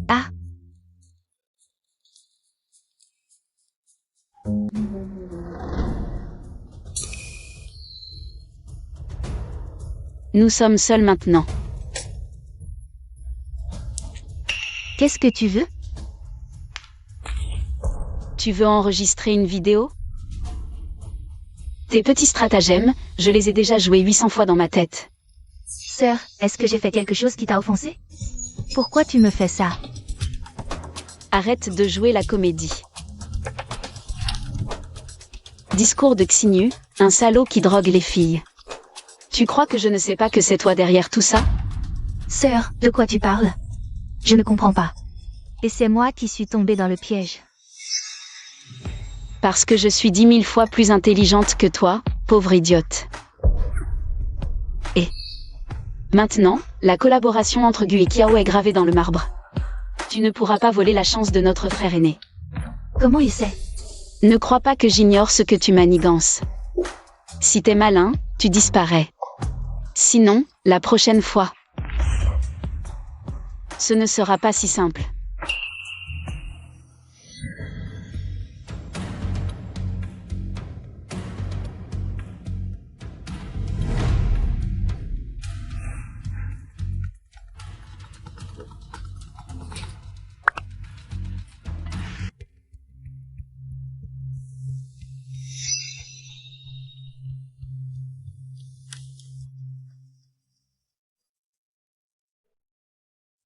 [SPEAKER 3] Ah.
[SPEAKER 2] Nous sommes seuls maintenant.
[SPEAKER 3] Qu'est-ce que tu veux?
[SPEAKER 2] Tu veux enregistrer une vidéo? Tes petits stratagèmes, je les ai déjà joués 800 fois dans ma tête.
[SPEAKER 3] Sœur, est-ce que j'ai fait quelque chose qui t'a offensé? Pourquoi tu me fais ça?
[SPEAKER 2] Arrête de jouer la comédie. Discours de Xinyu, un salaud qui drogue les filles. Tu crois que je ne sais pas que c'est toi derrière tout ça?
[SPEAKER 3] Sœur, de quoi tu parles? Je ne comprends pas. Et c'est moi qui suis tombée dans le piège.
[SPEAKER 2] Parce que je suis 10 000 fois plus intelligente que toi, pauvre idiote. Et maintenant, la collaboration entre Gu et Kiao est gravée dans le marbre. Tu ne pourras pas voler la chance de notre frère aîné.
[SPEAKER 3] Comment il sait?
[SPEAKER 2] Ne crois pas que j'ignore ce que tu manigances. Si t'es malin, tu disparais. Sinon, la prochaine fois, ce ne sera pas si simple.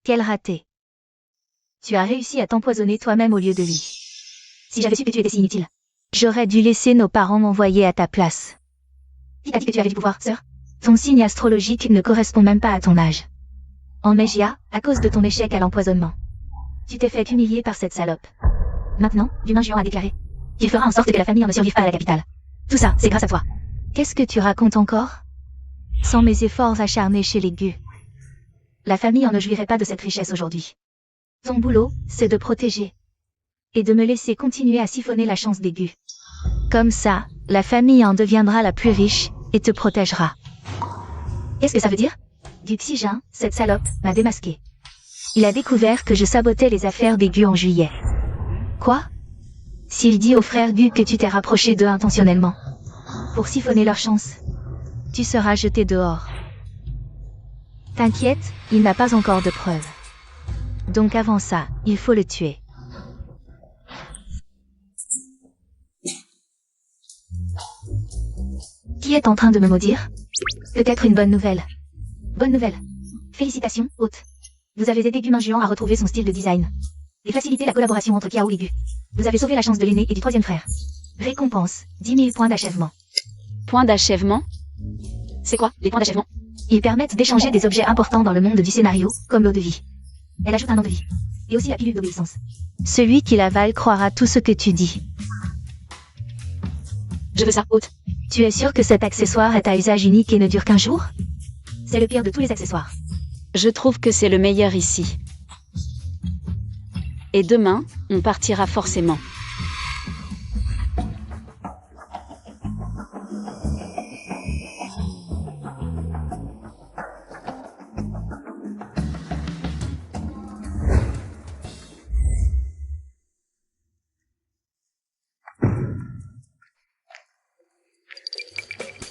[SPEAKER 3] Quel raté. Tu as réussi à t'empoisonner toi-même au lieu de lui. Si j'avais su que tu étais si inutile, j'aurais dû laisser nos parents m'envoyer à ta place. Qui t'a dit que tu avais du pouvoir, sœur? Ton signe astrologique ne correspond même pas à ton âge. En Meijia, à cause de ton échec à l'empoisonnement, tu t'es fait humilier par cette salope. Maintenant, l'humain géant a déclaré qu'il fera en sorte que la famille ne survive pas à la capitale. Tout ça, c'est grâce à toi. Qu'est-ce que tu racontes encore? Sans mes efforts acharnés chez les Gu, la famille en ne jouirait pas de cette richesse aujourd'hui. Ton boulot, c'est de protéger. Et de me laisser continuer à siphonner la chance des Gu. Comme ça, la famille en deviendra la plus riche, et te protégera. Qu'est-ce que ça veut dire? Du Xijin, cette salope, m'a démasqué. Il a découvert que je sabotais les affaires des Gu en juillet. Quoi? S'il dit aux frères Gu que tu t'es rapproché d'eux intentionnellement, pour siphonner leur chance, tu seras jeté dehors. T'inquiète, il n'a pas encore de preuves. Donc avant ça, il faut le tuer. Qui est en train de me maudire? Peut-être une bonne nouvelle. Bonne nouvelle. Félicitations, hôte. Vous avez aidé Gumain Géant à retrouver son style de design. Et facilité la collaboration entre Kiao et Gu. Vous avez sauvé la chance de l'aîné et du troisième frère. Récompense, 10 000 points d'achèvement.
[SPEAKER 2] Point d'achèvement? C'est quoi, les points d'achèvement?
[SPEAKER 3] Ils permettent d'échanger des objets importants dans le monde du scénario, comme l'eau de vie. Elle ajoute un an de vie. Et aussi la pilule d'obéissance. Celui qui l'avale croira tout ce que tu dis.
[SPEAKER 2] Je veux ça, hôte.
[SPEAKER 3] Tu es sûr que cet accessoire est à usage unique et ne dure qu'un jour? C'est le pire de tous les accessoires.
[SPEAKER 2] Je trouve que c'est le meilleur ici. Et demain, on partira forcément.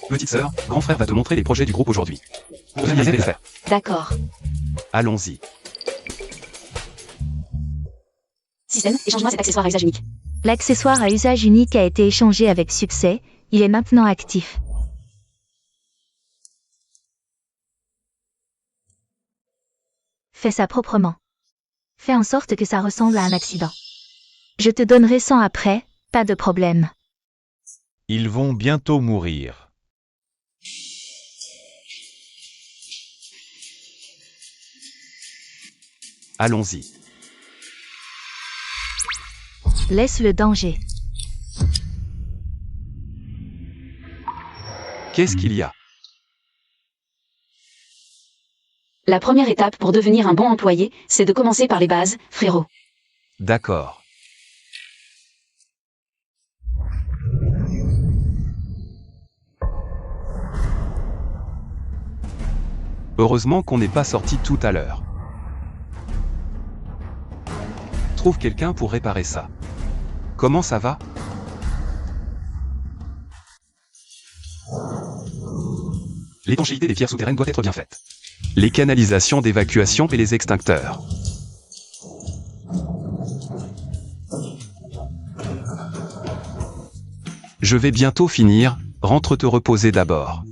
[SPEAKER 4] Petite sœur, grand frère va te montrer les projets du groupe aujourd'hui. Pour finaliser les faire.
[SPEAKER 2] D'accord.
[SPEAKER 4] Allons-y.
[SPEAKER 2] Système, échange-moi cet accessoire à usage unique.
[SPEAKER 3] L'accessoire à usage unique a été échangé avec succès, il est maintenant actif. Fais ça proprement. Fais en sorte que ça ressemble à un accident. Je te donnerai 100 après, pas de problème.
[SPEAKER 1] Ils vont bientôt mourir.
[SPEAKER 4] Allons-y.
[SPEAKER 3] Laisse le danger.
[SPEAKER 4] Qu'est-ce qu'il y a?
[SPEAKER 2] La première étape pour devenir un bon employé, c'est de commencer par les bases, frérot.
[SPEAKER 4] D'accord. Heureusement qu'on n'est pas sorti tout à l'heure. Trouve quelqu'un pour réparer ça. Comment ça va? L'étanchéité des pierres souterraines doit être bien faite. Les canalisations d'évacuation et les extincteurs. Je vais bientôt finir, rentre te reposer d'abord.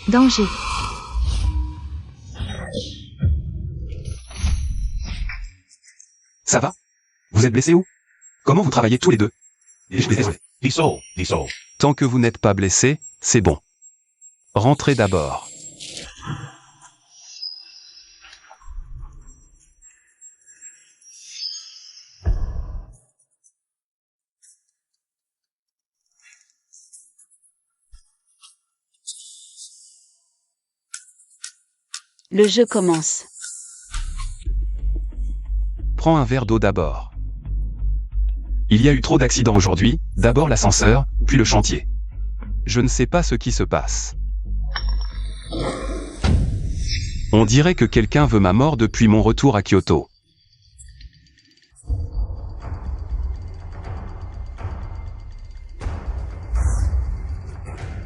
[SPEAKER 3] Danger.
[SPEAKER 4] Ça va? Vous êtes blessés où? Comment vous travaillez tous les deux? Tant que vous n'êtes pas blessés, c'est bon. Rentrez d'abord.
[SPEAKER 2] Le jeu commence.
[SPEAKER 4] Prends un verre d'eau d'abord. Il y a eu trop d'accidents aujourd'hui, d'abord l'ascenseur, puis le chantier. Je ne sais pas ce qui se passe. On dirait que quelqu'un veut ma mort depuis mon retour à Kyoto.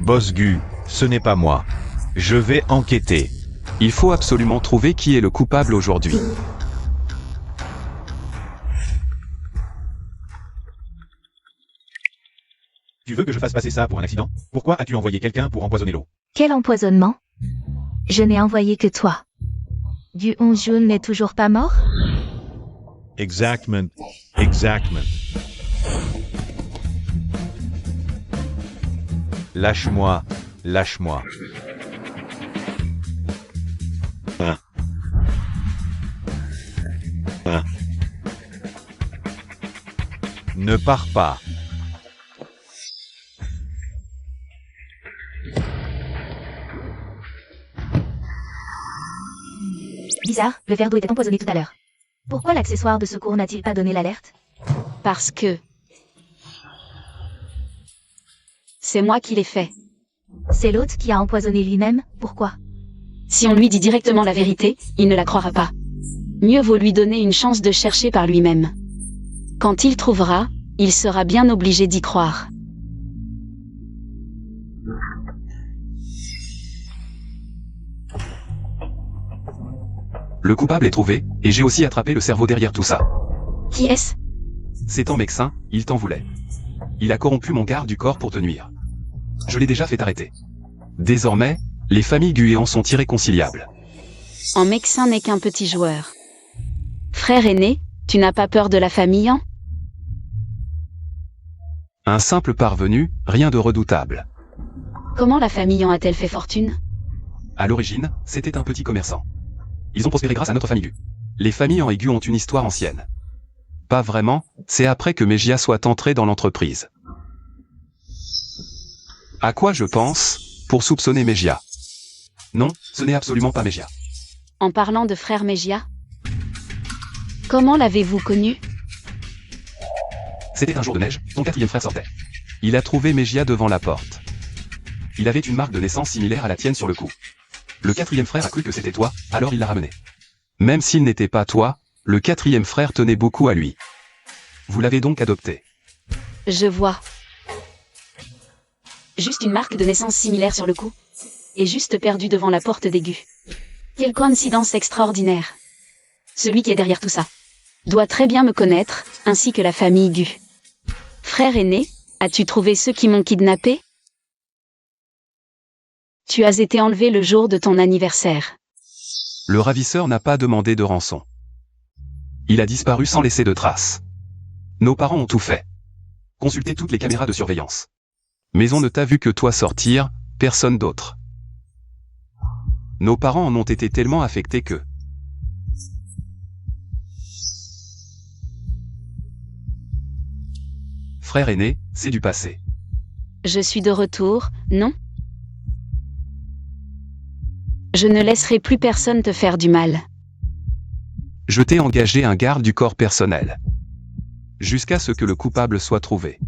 [SPEAKER 1] Boss Gu, ce n'est pas moi. Je vais enquêter.
[SPEAKER 4] Il faut absolument trouver qui est le coupable aujourd'hui.
[SPEAKER 1] Tu veux que je fasse passer ça pour un accident? Pourquoi as-tu envoyé quelqu'un pour empoisonner l'eau?
[SPEAKER 3] Quel empoisonnement? Je n'ai envoyé que toi. Du Honjun n'est toujours pas mort?
[SPEAKER 1] Exactement. Lâche-moi, lâche-moi. Ne pars pas.
[SPEAKER 3] Bizarre, le verre d'eau était empoisonné tout à l'heure. Pourquoi l'accessoire de secours n'a-t-il pas donné l'alerte?
[SPEAKER 2] Parce que... c'est moi qui l'ai fait.
[SPEAKER 3] C'est l'hôte qui a empoisonné lui-même, pourquoi?
[SPEAKER 2] Si on lui dit directement la vérité, il ne la croira pas. Mieux vaut lui donner une chance de chercher par lui-même. Quand il trouvera, il sera bien obligé d'y croire.
[SPEAKER 4] Le coupable est trouvé, Et j'ai aussi attrapé le cerveau derrière tout ça.
[SPEAKER 2] Qui est-ce?
[SPEAKER 4] C'est ton médecin, il t'en voulait. Il a corrompu mon garde du corps pour te nuire. Je l'ai déjà fait arrêter. Désormais, les familles Guéant sont irréconciliables.
[SPEAKER 2] En Mexin n'est qu'un petit joueur. Frère aîné, tu n'as pas peur de la famille An?
[SPEAKER 4] Un simple parvenu, rien de redoutable.
[SPEAKER 2] Comment la famille An a-t-elle fait fortune?
[SPEAKER 4] À l'origine, c'était un petit commerçant. Ils ont prospéré grâce à notre famille Gu. Les familles en Aigu ont une histoire ancienne. Pas vraiment, c'est après que Mejia soit entré dans l'entreprise. À quoi je pense, pour soupçonner Mejia? Non, ce n'est absolument pas Mejia.
[SPEAKER 2] En parlant de frère Mejia? Comment l'avez-vous connu?
[SPEAKER 4] C'était un jour de neige, ton quatrième frère sortait. Il a trouvé Mejia devant la porte. Il avait une marque de naissance similaire à la tienne sur le cou. Le quatrième frère a cru que c'était toi, alors il l'a ramené. Même s'il n'était pas toi, le quatrième frère tenait beaucoup à lui. Vous l'avez donc adopté.
[SPEAKER 2] Je vois. Juste une marque de naissance similaire sur le cou. Et juste perdu devant la porte d'Aigu. Quelle coïncidence extraordinaire. Celui qui est derrière tout ça doit très bien me connaître, ainsi que la famille Gu. Frère aîné, as-tu trouvé ceux qui m'ont kidnappé? Tu as été enlevé le jour de ton anniversaire.
[SPEAKER 4] Le ravisseur n'a pas demandé de rançon. Il a disparu sans laisser de traces. Nos parents ont tout fait. Consultez toutes les caméras de surveillance. Mais on ne t'a vu que toi sortir, personne d'autre. Nos parents en ont été tellement affectés que... Frère aîné, c'est du passé.
[SPEAKER 2] Je suis de retour, non? Je ne laisserai plus personne te faire du mal.
[SPEAKER 4] Je t'ai engagé un garde du corps personnel. Jusqu'à ce que le coupable soit trouvé.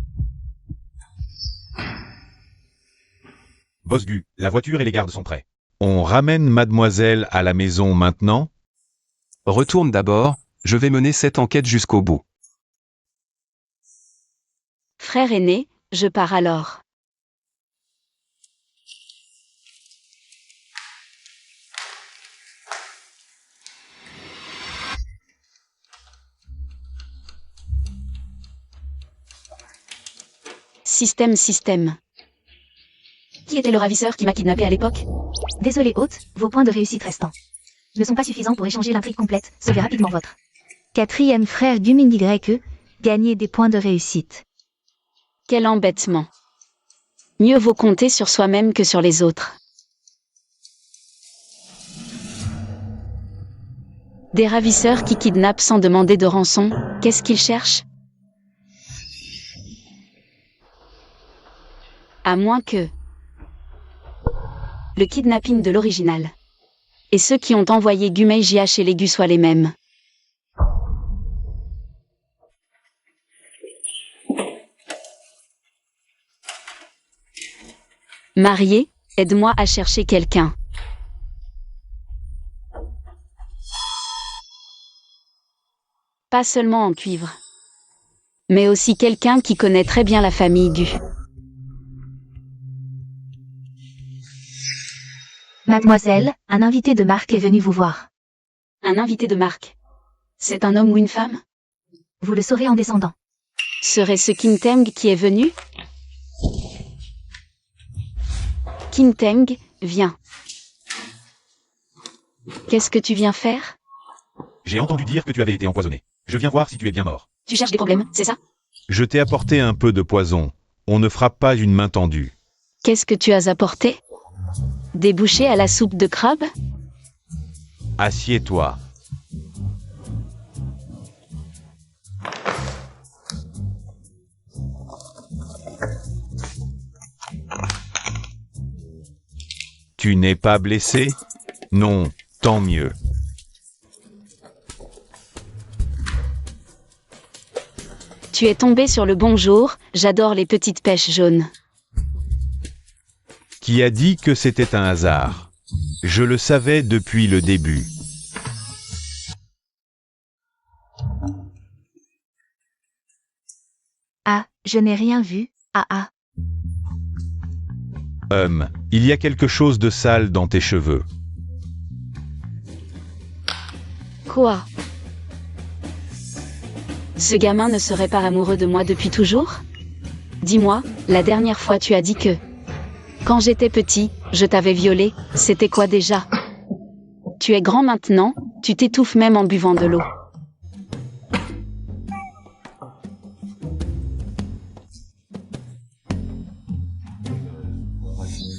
[SPEAKER 1] Boss Gu, la voiture et les gardes sont prêts. On ramène mademoiselle à la maison maintenant?
[SPEAKER 4] Retourne d'abord, je vais mener cette enquête jusqu'au bout.
[SPEAKER 2] Frère aîné, je pars alors. Système. Qui était le ravisseur qui m'a kidnappé à l'époque?
[SPEAKER 3] Désolé hôte, vos points de réussite restants ne sont pas suffisants pour échanger l'intrigue complète. Sauvez rapidement votre quatrième frère Gumin YE, gagnez des points de réussite.
[SPEAKER 2] Quel embêtement. Mieux vaut compter sur soi-même que sur les autres. Des ravisseurs qui kidnappent sans demander de rançon, qu'est-ce qu'ils cherchent? À moins que... le kidnapping de l'original. Et ceux qui ont envoyé Gumeijia chez les Gu soient les mêmes. Marié, aide-moi à chercher quelqu'un. Pas seulement en cuivre. Mais aussi quelqu'un qui connaît très bien la famille Gu.
[SPEAKER 3] Mademoiselle, un invité de marque est venu vous voir.
[SPEAKER 2] Un invité de marque. C'est un homme ou une femme?
[SPEAKER 3] Vous le saurez en descendant.
[SPEAKER 2] Serait-ce Kinteng qui est venu? Kinteng, viens. Qu'est-ce que tu viens faire?
[SPEAKER 1] J'ai entendu dire que tu avais été empoisonné. Je viens voir si tu es bien mort.
[SPEAKER 2] Tu cherches des problèmes, c'est ça?
[SPEAKER 1] Je t'ai apporté un peu de poison. On ne frappe pas une main tendue.
[SPEAKER 2] Qu'est-ce que tu as apporté? Des bouchées à la soupe de crabe?
[SPEAKER 1] Assieds-toi. Tu n'es pas blessé? Non, tant mieux.
[SPEAKER 2] Tu es tombé sur le bon jour, j'adore les petites pêches jaunes.
[SPEAKER 1] Qui a dit que c'était un hasard? Je le savais depuis le début.
[SPEAKER 3] Ah, je n'ai rien vu, ah.
[SPEAKER 1] Il y a quelque chose de sale dans tes cheveux.
[SPEAKER 2] Quoi? Ce gamin ne serait pas amoureux de moi depuis toujours? Dis-moi, la dernière fois tu as dit que... Quand j'étais petit, je t'avais violé, c'était quoi déjà? Tu es grand maintenant, tu t'étouffes même en buvant de l'eau.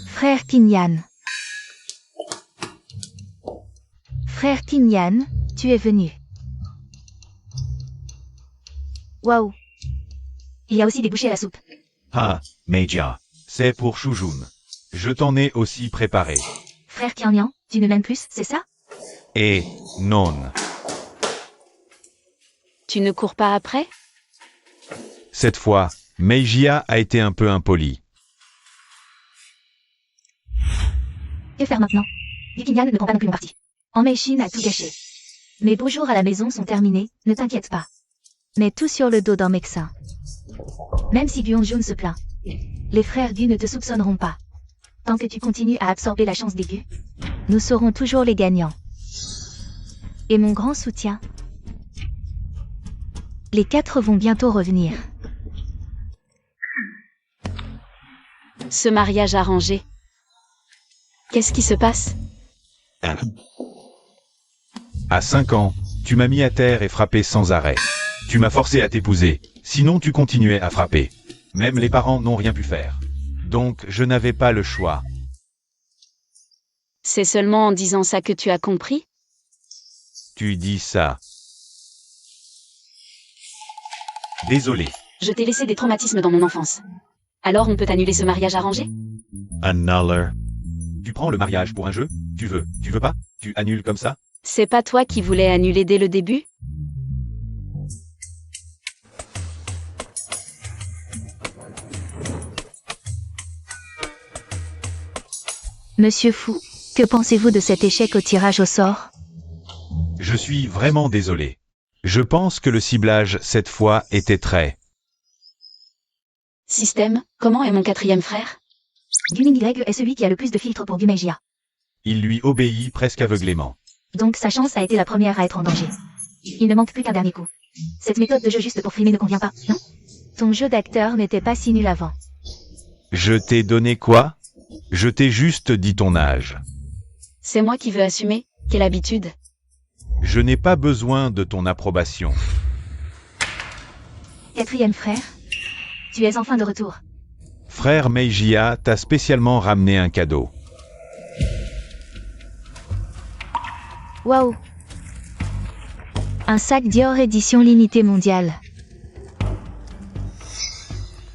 [SPEAKER 3] Frère Kinyan. Frère Kinyan, tu es venu. Waouh. Il y a aussi des bouchées à la soupe.
[SPEAKER 1] Ah, Meijia, c'est pour Shujun. Je t'en ai aussi préparé.
[SPEAKER 3] Frère Kinyan, tu ne m'aimes plus, c'est ça?
[SPEAKER 1] Et non.
[SPEAKER 2] Tu ne cours pas après?
[SPEAKER 1] Cette fois, Meijia a été un peu impoli.
[SPEAKER 3] Que faire maintenant? Kinyan ne prend pas non plus mon parti. Meishin a tout gâché. Mes beaux jours à la maison sont terminés, ne t'inquiète pas. Mets tout sur le dos d'un médecin. Même si Gyonjun se plaint, les frères Gu ne te soupçonneront pas. Tant que tu continues à absorber la chance des Gu, nous serons toujours les gagnants. Et mon grand soutien. Les 4 vont bientôt revenir.
[SPEAKER 2] Ce mariage arrangé. Qu'est-ce qui se passe?
[SPEAKER 1] À 5 ans, tu m'as mis à terre et frappé sans arrêt. Tu m'as forcé à t'épouser, sinon tu continuais à frapper. Même les parents n'ont rien pu faire. Donc je n'avais pas le choix.
[SPEAKER 2] C'est seulement en disant ça que tu as compris?
[SPEAKER 1] Tu dis ça. Désolé.
[SPEAKER 2] Je t'ai laissé des traumatismes dans mon enfance. Alors on peut annuler ce mariage arrangé?
[SPEAKER 1] Annuler. Tu prends le mariage pour un jeu? Tu veux pas? Tu annules comme ça?
[SPEAKER 2] C'est pas toi qui voulais annuler dès le début?
[SPEAKER 3] Monsieur Fou, que pensez-vous de cet échec au tirage au sort?
[SPEAKER 1] Je suis vraiment désolé. Je pense que le ciblage, cette fois, était très...
[SPEAKER 2] Système, comment est mon 4e frère?
[SPEAKER 3] Guning Y est celui qui a le plus de filtres pour Gumegia.
[SPEAKER 1] Il lui obéit presque aveuglément.
[SPEAKER 3] Donc sa chance a été la première à être en danger. Il ne manque plus qu'un dernier coup. Cette méthode de jeu juste pour frimer ne convient pas, non? Ton jeu d'acteur n'était pas si nul avant.
[SPEAKER 1] Je t'ai donné quoi? Je t'ai juste dit ton âge.
[SPEAKER 2] C'est moi qui veux assumer, quelle habitude.
[SPEAKER 1] Je n'ai pas besoin de ton approbation.
[SPEAKER 3] 4e frère, tu es enfin de retour.
[SPEAKER 1] Frère Meijia t'a spécialement ramené un cadeau.
[SPEAKER 3] Waouh! Un sac Dior édition limitée mondiale.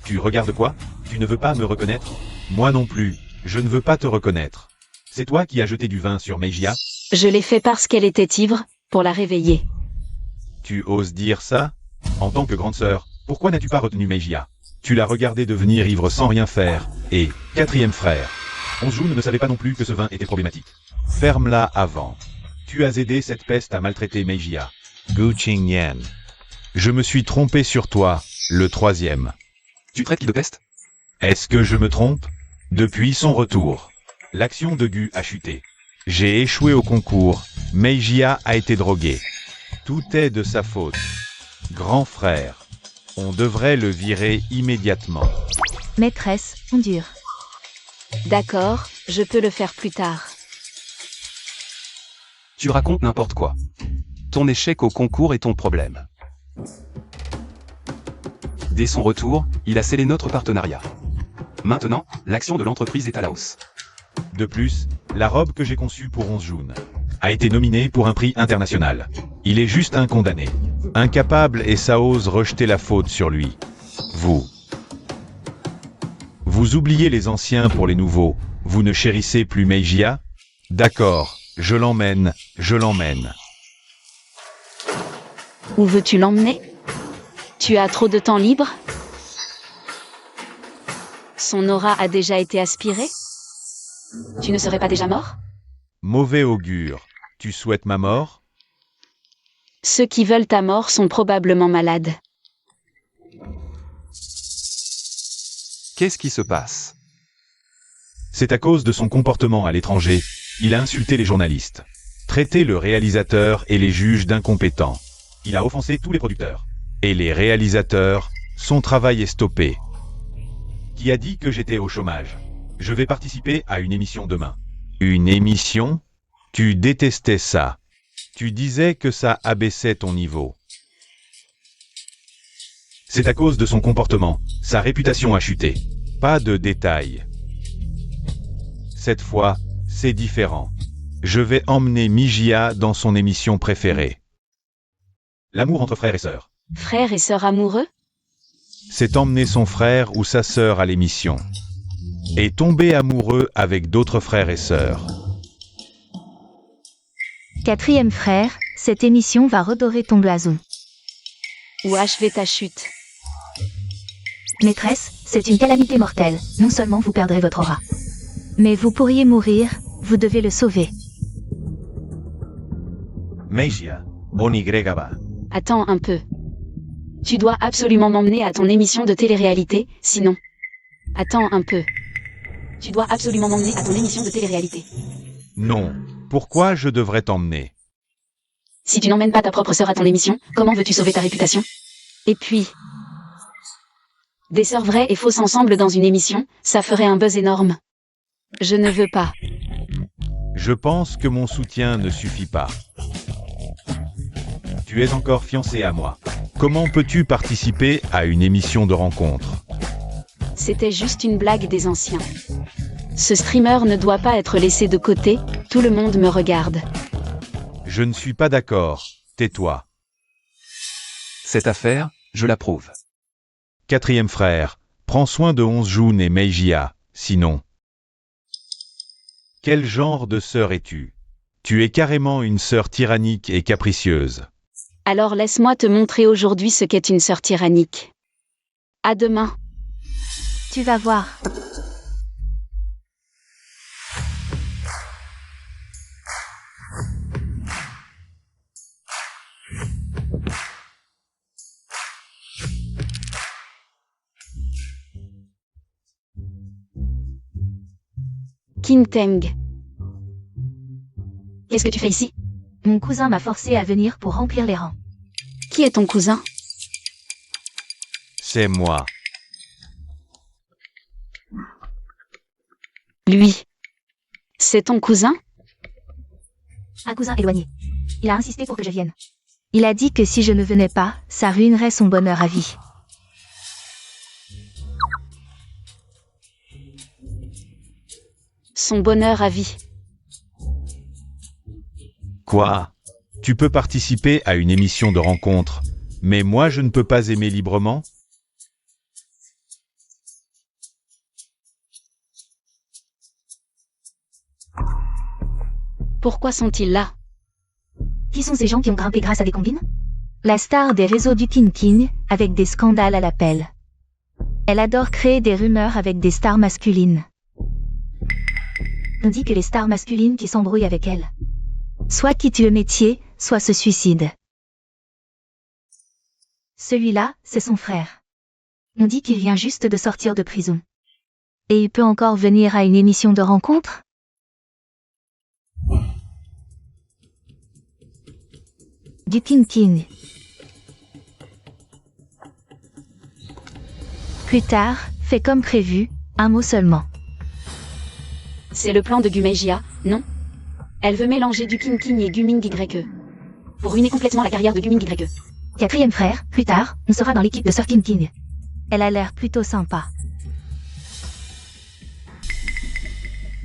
[SPEAKER 1] Tu regardes quoi? Tu ne veux pas me reconnaître? Moi non plus, je ne veux pas te reconnaître. C'est toi qui as jeté du vin sur Meijia?
[SPEAKER 2] Je l'ai fait parce qu'elle était ivre, pour la réveiller.
[SPEAKER 1] Tu oses dire ça? En tant que grande sœur, pourquoi n'as-tu pas retenu Meijia? Tu l'as regardé devenir ivre sans rien faire, et, 4e frère. Onjun ne savait pas non plus que ce vin était problématique. Ferme-la avant. Tu as aidé cette peste à maltraiter Meijia. Gu Qingyan. Je me suis trompé sur toi, le 3e.
[SPEAKER 4] Tu traites qui de peste?
[SPEAKER 1] Est-ce que je me trompe? Depuis son retour, l'action de Gu a chuté. J'ai échoué au concours, Meijia a été drogué. Tout est de sa faute. Grand frère, on devrait le virer immédiatement.
[SPEAKER 3] Maîtresse, on dure.
[SPEAKER 2] D'accord, je peux le faire plus tard.
[SPEAKER 4] Tu racontes n'importe quoi. Ton échec au concours est ton problème. Dès son retour, il a scellé notre partenariat. Maintenant, l'action de l'entreprise est à la hausse.
[SPEAKER 1] De plus, la robe que j'ai conçue pour Onjun a été nominée pour un prix international. Il est juste un condamné. Incapable et ça ose rejeter la faute sur lui. Vous oubliez les anciens pour les nouveaux. Vous ne chérissez plus Meijia? D'accord, je l'emmène.
[SPEAKER 2] Où veux-tu l'emmener? Tu as trop de temps libre? Son aura a déjà été aspirée? Tu ne serais pas déjà mort?
[SPEAKER 1] Mauvais augure. Tu souhaites ma mort?
[SPEAKER 2] Ceux qui veulent ta mort sont probablement malades.
[SPEAKER 4] Qu'est-ce qui se passe?
[SPEAKER 1] C'est à cause de son comportement à l'étranger. Il a insulté les journalistes, traité le réalisateur et les juges d'incompétents. Il a offensé tous les producteurs. Et les réalisateurs, son travail est stoppé. Qui a dit que j'étais au chômage? Je vais participer à une émission demain. Une émission? Tu détestais ça. Tu disais que ça abaissait ton niveau. C'est à cause de son comportement. Sa réputation a chuté. Pas de détails. Cette fois, c'est différent. Je vais emmener Mijia dans son émission préférée. L'amour entre frères et sœurs.
[SPEAKER 2] Frère et sœur amoureux?
[SPEAKER 1] C'est emmener son frère ou sa sœur à l'émission. Et tomber amoureux avec d'autres frères et sœurs.
[SPEAKER 3] Quatrième frère, cette émission va redorer ton blason.
[SPEAKER 2] Ou achever ta chute?
[SPEAKER 3] Maîtresse, c'est une calamité mortelle. Non seulement vous perdrez votre aura, mais vous pourriez mourir, vous devez le sauver.
[SPEAKER 1] Meijia, Onigrégaba.
[SPEAKER 2] Attends un peu. Tu dois absolument m'emmener à ton émission de télé-réalité, sinon... Attends un peu. Tu dois absolument m'emmener à ton émission de télé-réalité.
[SPEAKER 1] Non. Pourquoi je devrais t'emmener?
[SPEAKER 2] Si tu n'emmènes pas ta propre sœur à ton émission, comment veux-tu sauver ta réputation? Et puis... Des sœurs vraies et fausses ensemble dans une émission, ça ferait un buzz énorme. Je ne veux pas.
[SPEAKER 1] Je pense que mon soutien ne suffit pas. Tu es encore fiancé à moi. Comment peux-tu participer à une émission de rencontre?
[SPEAKER 2] C'était juste une blague des anciens. Ce streamer ne doit pas être laissé de côté, tout le monde me regarde.
[SPEAKER 1] Je ne suis pas d'accord, tais-toi.
[SPEAKER 4] Cette affaire, je l'approuve.
[SPEAKER 1] Quatrième frère, prends soin de Onzjoun et Meijia, sinon... Quel genre de sœur es-tu? Tu es carrément une sœur tyrannique et capricieuse.
[SPEAKER 2] Alors laisse-moi te montrer aujourd'hui ce qu'est une sœur tyrannique. À demain.
[SPEAKER 3] Tu vas voir.
[SPEAKER 2] Qingteng. Qu'est-ce que tu fais ici?
[SPEAKER 3] Mon cousin m'a forcé à venir pour remplir les rangs.
[SPEAKER 2] Qui est ton cousin?
[SPEAKER 1] C'est moi.
[SPEAKER 2] Lui. C'est ton cousin?
[SPEAKER 3] Un cousin éloigné. Il a insisté pour que je vienne. Il a dit que si je ne venais pas, ça ruinerait son bonheur à vie.
[SPEAKER 2] Son bonheur à vie.
[SPEAKER 1] Quoi? Tu peux participer à une émission de rencontre, mais moi je ne peux pas aimer librement?
[SPEAKER 2] Pourquoi sont-ils là?
[SPEAKER 3] Qui sont ces gens qui ont grimpé grâce à des combines? La star des réseaux du King, avec des scandales à l'appel. Elle adore créer des rumeurs avec des stars masculines. On dit que les stars masculines qui s'embrouillent avec elle, soit quittent le métier, soit se suicident. Celui-là, c'est son frère. On dit qu'il vient juste de sortir de prison. Et il peut encore venir à une émission de rencontre? Du King. Plus tard, fait comme prévu, un mot seulement.
[SPEAKER 2] C'est le plan de Gumeijia, non? Elle veut mélanger du King et Guming YE. Pour ruiner complètement la carrière de Guming YE.
[SPEAKER 3] Quatrième frère, plus tard, on sera dans l'équipe de Sir King. Elle a l'air plutôt sympa.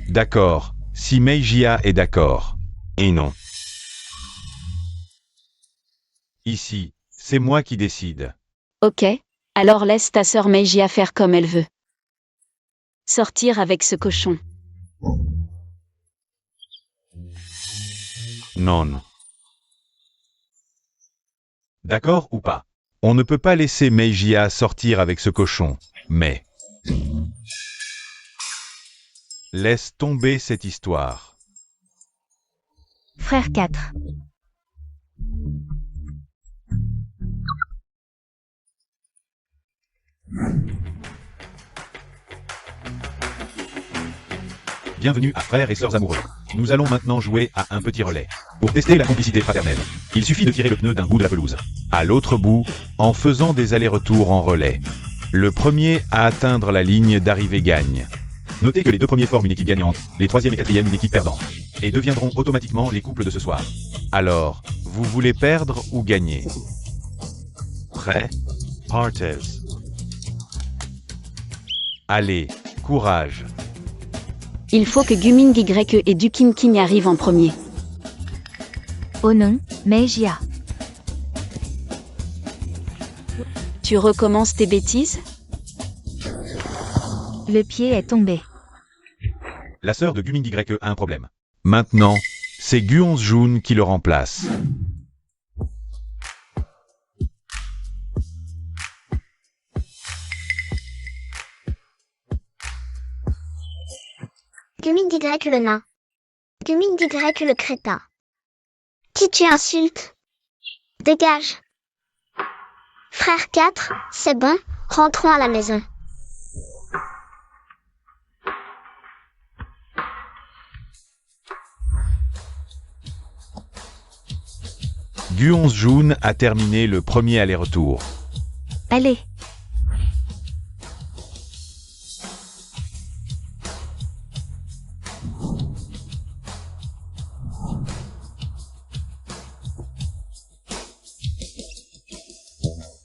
[SPEAKER 1] D'accord, si Meijia est d'accord. Et non. Ici, c'est moi qui décide.
[SPEAKER 2] Ok, alors laisse ta sœur Meijia faire comme elle veut. Sortir avec ce cochon.
[SPEAKER 1] Non. D'accord ou pas? On ne peut pas laisser Meijia sortir avec ce cochon, mais... Laisse tomber cette histoire.
[SPEAKER 3] Frère 4.
[SPEAKER 1] Bienvenue à Frères et Sœurs Amoureux. Nous allons maintenant jouer à un petit relais. Pour tester la complicité fraternelle, il suffit de tirer le pneu d'un bout de la pelouse à l'autre bout, en faisant des allers-retours en relais. Le premier à atteindre la ligne d'arrivée gagne. Notez que les deux premiers forment une équipe gagnante, les troisième et quatrième une équipe perdante, et deviendront automatiquement les couples de ce soir. Alors, vous voulez perdre ou gagner? Prêt? Partes. Allez, courage.
[SPEAKER 2] Il faut que Gumin YE et Dukim Kim y arrivent en premier.
[SPEAKER 3] Oh non, Meijia.
[SPEAKER 2] Tu recommences tes bêtises?
[SPEAKER 3] Le pied est tombé.
[SPEAKER 1] La sœur de Gumin YE a un problème. Maintenant, c'est Guonz Jun qui le remplace.
[SPEAKER 5] Gumin Y le nain. Gumin Y le crétin. Qui tu insultes? Dégage. Frère 4, c'est bon, rentrons à la maison.
[SPEAKER 1] Guonz Jun a terminé le premier aller-retour.
[SPEAKER 3] Allez.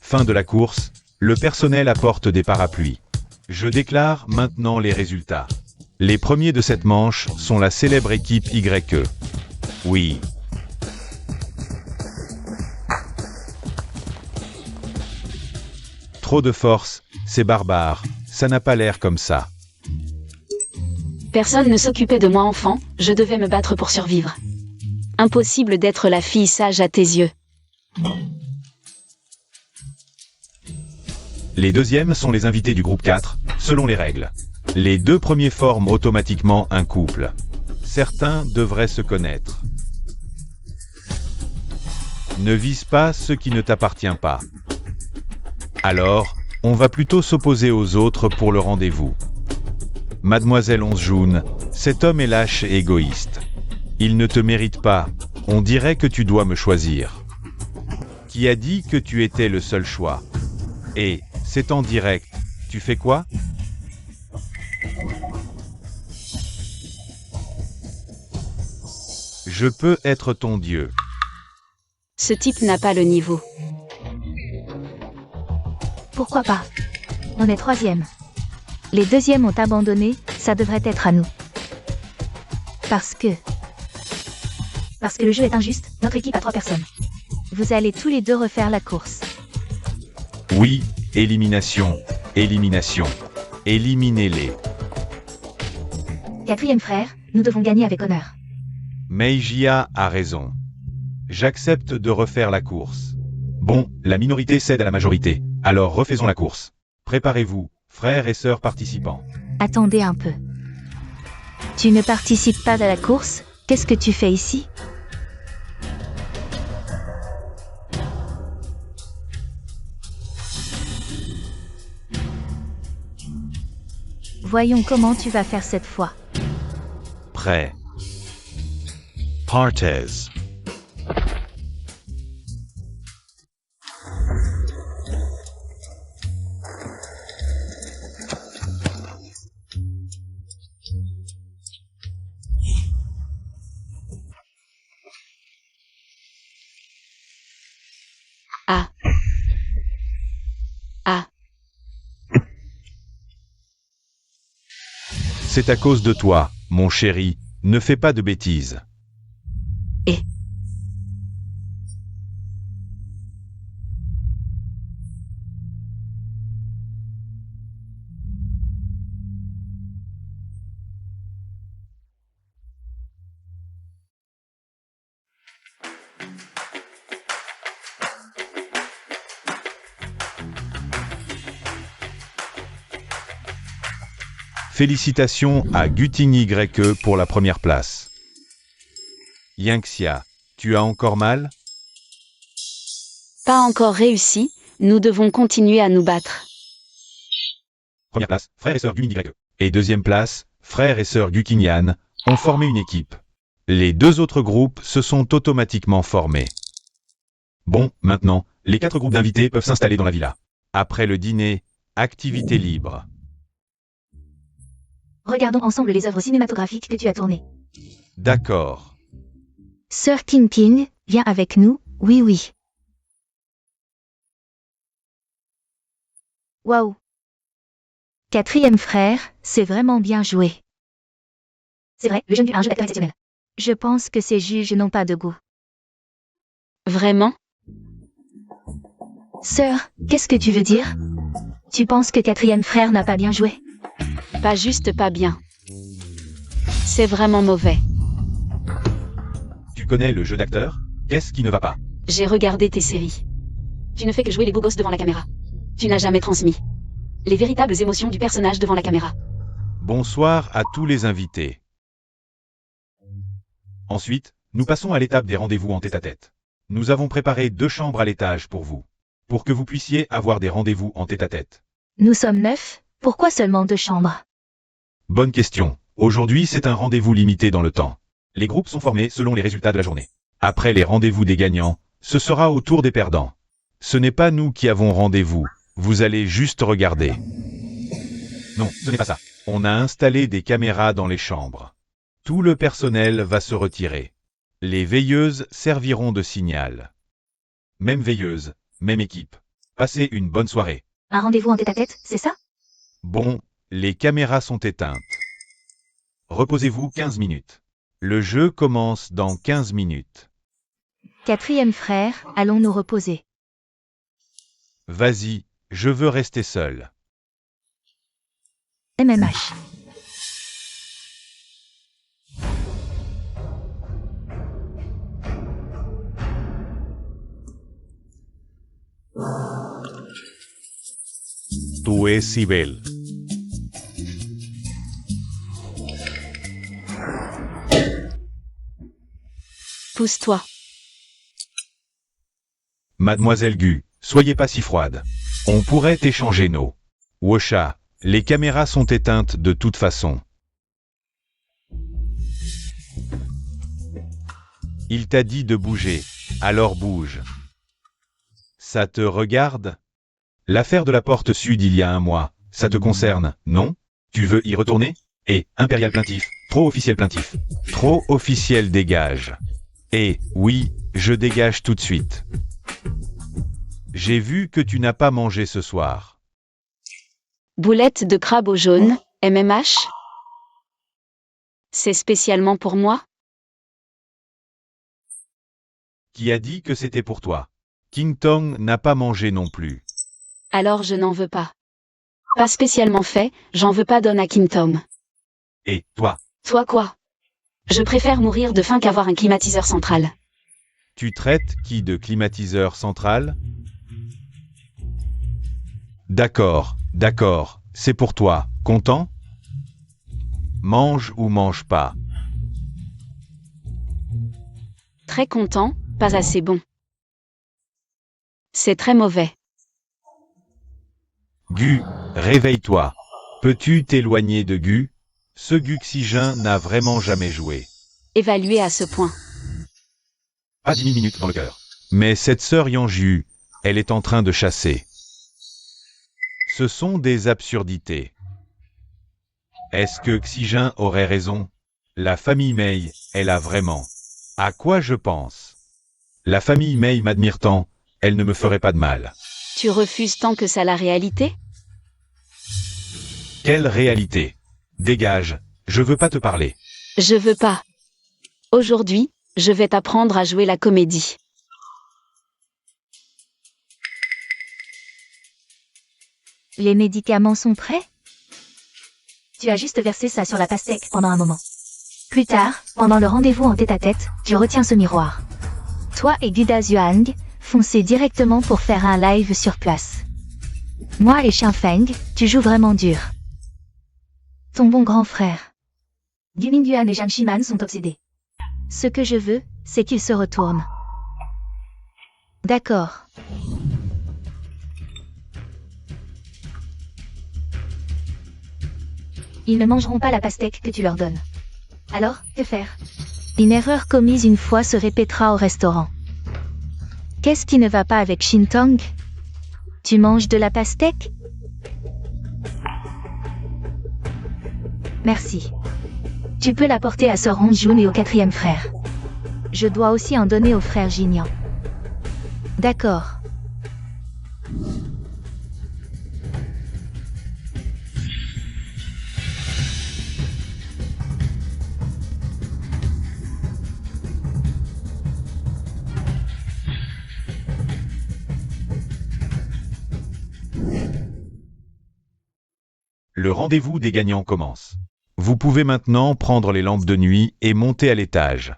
[SPEAKER 1] Fin de la course, le personnel apporte des parapluies. Je déclare maintenant les résultats. Les premiers de cette manche sont la célèbre équipe YE. Oui. Trop de force, c'est barbare, ça n'a pas l'air comme ça.
[SPEAKER 2] Personne ne s'occupait de moi enfant, je devais me battre pour survivre. Impossible d'être la fille sage à tes yeux.
[SPEAKER 1] Les deuxièmes sont les invités du groupe 4, selon les règles. Les deux premiers forment automatiquement un couple. Certains devraient se connaître. Ne vise pas ce qui ne t'appartient pas. Alors, on va plutôt s'opposer aux autres pour le rendez-vous. Mademoiselle Onze Jun, cet homme est lâche et égoïste. Il ne te mérite pas, on dirait que tu dois me choisir. Qui a dit que tu étais le seul choix? Et, c'est en direct, tu fais quoi? Je peux être ton dieu.
[SPEAKER 2] Ce type n'a pas le niveau.
[SPEAKER 3] Pourquoi pas? On est troisième. Les deuxièmes ont abandonné, ça devrait être à nous. Parce que le jeu est injuste, notre équipe a 3 personnes. Vous allez tous les deux refaire la course.
[SPEAKER 1] Oui, élimination, élimination. Éliminez-les.
[SPEAKER 3] Quatrième frère, nous devons gagner avec honneur.
[SPEAKER 1] Meijia a raison. J'accepte de refaire la course. Bon, la minorité cède à la majorité, alors refaisons la course. Préparez-vous, frères et sœurs participants.
[SPEAKER 3] Attendez un peu. Tu ne participes pas à la course? Qu'est-ce que tu fais ici? Voyons comment tu vas faire cette fois.
[SPEAKER 1] Prêt. Partes.
[SPEAKER 2] Ah. Ah.
[SPEAKER 1] C'est à cause de toi, mon chéri, ne fais pas de bêtises.
[SPEAKER 2] Et.
[SPEAKER 1] Félicitations à Guting YE pour la première place. Yinxia, tu as encore mal?
[SPEAKER 2] Pas encore réussi, nous devons continuer à nous battre.
[SPEAKER 1] Première place, frère et sœur Gumin YE. Et deuxième place, frère et sœur Guking Yan, ont formé une équipe. Les deux autres groupes se sont automatiquement formés. Bon, maintenant, les 4 groupes d'invités peuvent s'installer dans la villa. Après le dîner, activité libre.
[SPEAKER 3] Regardons ensemble les œuvres cinématographiques que tu as tournées.
[SPEAKER 1] D'accord.
[SPEAKER 3] Sir Kingpin, viens avec nous, oui oui. Waouh. Quatrième frère, c'est vraiment bien joué. C'est vrai, le jeune a un jeu d'acteur exceptionnel. Je pense que ces juges n'ont pas de goût.
[SPEAKER 2] Vraiment?
[SPEAKER 3] Sœur, qu'est-ce que tu veux dire? Tu penses que quatrième frère n'a pas bien joué?
[SPEAKER 2] Pas juste pas bien. C'est vraiment mauvais.
[SPEAKER 1] Tu connais le jeu d'acteur? Qu'est-ce qui ne va pas?
[SPEAKER 2] J'ai regardé tes séries. Tu ne fais que jouer les beaux gosses devant la caméra. Tu n'as jamais transmis les véritables émotions du personnage devant la caméra.
[SPEAKER 1] Bonsoir à tous les invités. Ensuite, nous passons à l'étape des rendez-vous en tête-à-tête. Nous avons préparé 2 chambres à l'étage pour vous, pour que vous puissiez avoir des rendez-vous en tête-à-tête.
[SPEAKER 3] Nous sommes 9, pourquoi seulement 2 chambres?
[SPEAKER 1] Bonne question. Aujourd'hui, c'est un rendez-vous limité dans le temps. Les groupes sont formés selon les résultats de la journée. Après les rendez-vous des gagnants, ce sera au tour des perdants. Ce n'est pas nous qui avons rendez-vous, vous allez juste regarder. Non, ce n'est pas ça. On a installé des caméras dans les chambres. Tout le personnel va se retirer. Les veilleuses serviront de signal. Même veilleuse, même équipe. Passez une bonne soirée.
[SPEAKER 3] Un rendez-vous en tête-à-tête, c'est ça?
[SPEAKER 1] Bon, les caméras sont éteintes. Reposez-vous 15 minutes. Le jeu commence dans 15 minutes.
[SPEAKER 3] Quatrième frère, allons nous reposer.
[SPEAKER 1] Vas-y, je veux rester seul.
[SPEAKER 3] MMH.
[SPEAKER 1] Tu es si belle.
[SPEAKER 2] Pousse-toi.
[SPEAKER 1] Mademoiselle Gu, soyez pas si froide. On pourrait échanger nos. Wosha, les caméras sont éteintes de toute façon. Il t'a dit de bouger, alors bouge. Ça te regarde? L'affaire de la porte sud il y a 1 mois, ça te concerne, non? Tu veux y retourner? Et, impérial plaintif, trop officiel plaintif. Trop officiel dégage. Et, oui, je dégage tout de suite. J'ai vu que tu n'as pas mangé ce soir.
[SPEAKER 2] Boulette de crabe au jaune, MMH? C'est spécialement pour moi?
[SPEAKER 1] Qui a dit que c'était pour toi? King Tong n'a pas mangé non plus.
[SPEAKER 2] Alors je n'en veux pas. Pas spécialement fait, j'en veux pas donne à King Tom.
[SPEAKER 1] Et, toi?
[SPEAKER 2] Toi quoi? Je préfère mourir de faim qu'avoir un climatiseur central.
[SPEAKER 1] Tu traites qui de climatiseur central? D'accord, d'accord, c'est pour toi, content? Mange ou mange pas?
[SPEAKER 2] Très content, pas assez bon. C'est très mauvais.
[SPEAKER 1] Gu, réveille-toi. Peux-tu t'éloigner de Gu? Ce Guxygin n'a vraiment jamais joué.
[SPEAKER 2] Évalué à ce point.
[SPEAKER 1] Pas 10 000 minutes dans le cœur. Mais cette sœur Yanju, elle est en train de chasser. Ce sont des absurdités. Est-ce que Xygin aurait raison? La famille Mei, elle a vraiment. À quoi je pense? La famille Mei m'admire tant, elle ne me ferait pas de mal.
[SPEAKER 2] Tu refuses tant que ça la réalité?
[SPEAKER 1] Quelle réalité? Dégage, je veux pas te parler.
[SPEAKER 2] Je veux pas. Aujourd'hui, je vais t'apprendre à jouer la comédie.
[SPEAKER 3] Les médicaments sont prêts? Tu as juste versé ça sur la pastèque pendant un moment. Plus tard, pendant le rendez-vous en tête-à-tête, tu retiens ce miroir. Toi et Guda Zhuang, foncez directement pour faire un live sur place. Moi et Xianfeng, tu joues vraiment dur. Ton bon grand frère. Gumingyuan et Zhang Shiman sont obsédés. Ce que je veux, c'est qu'ils se retournent. D'accord. Ils ne mangeront pas la pastèque que tu leur donnes. Alors, que faire? Une erreur commise une fois se répétera au restaurant. Qu'est-ce qui ne va pas avec Shintong? Tu manges de la pastèque? Merci. Tu peux l'apporter à Sœur Onjun et au 4e frère. Je dois aussi en donner au frère Jinyan. D'accord.
[SPEAKER 1] Le rendez-vous des gagnants commence. Vous pouvez maintenant prendre les lampes de nuit et monter à l'étage.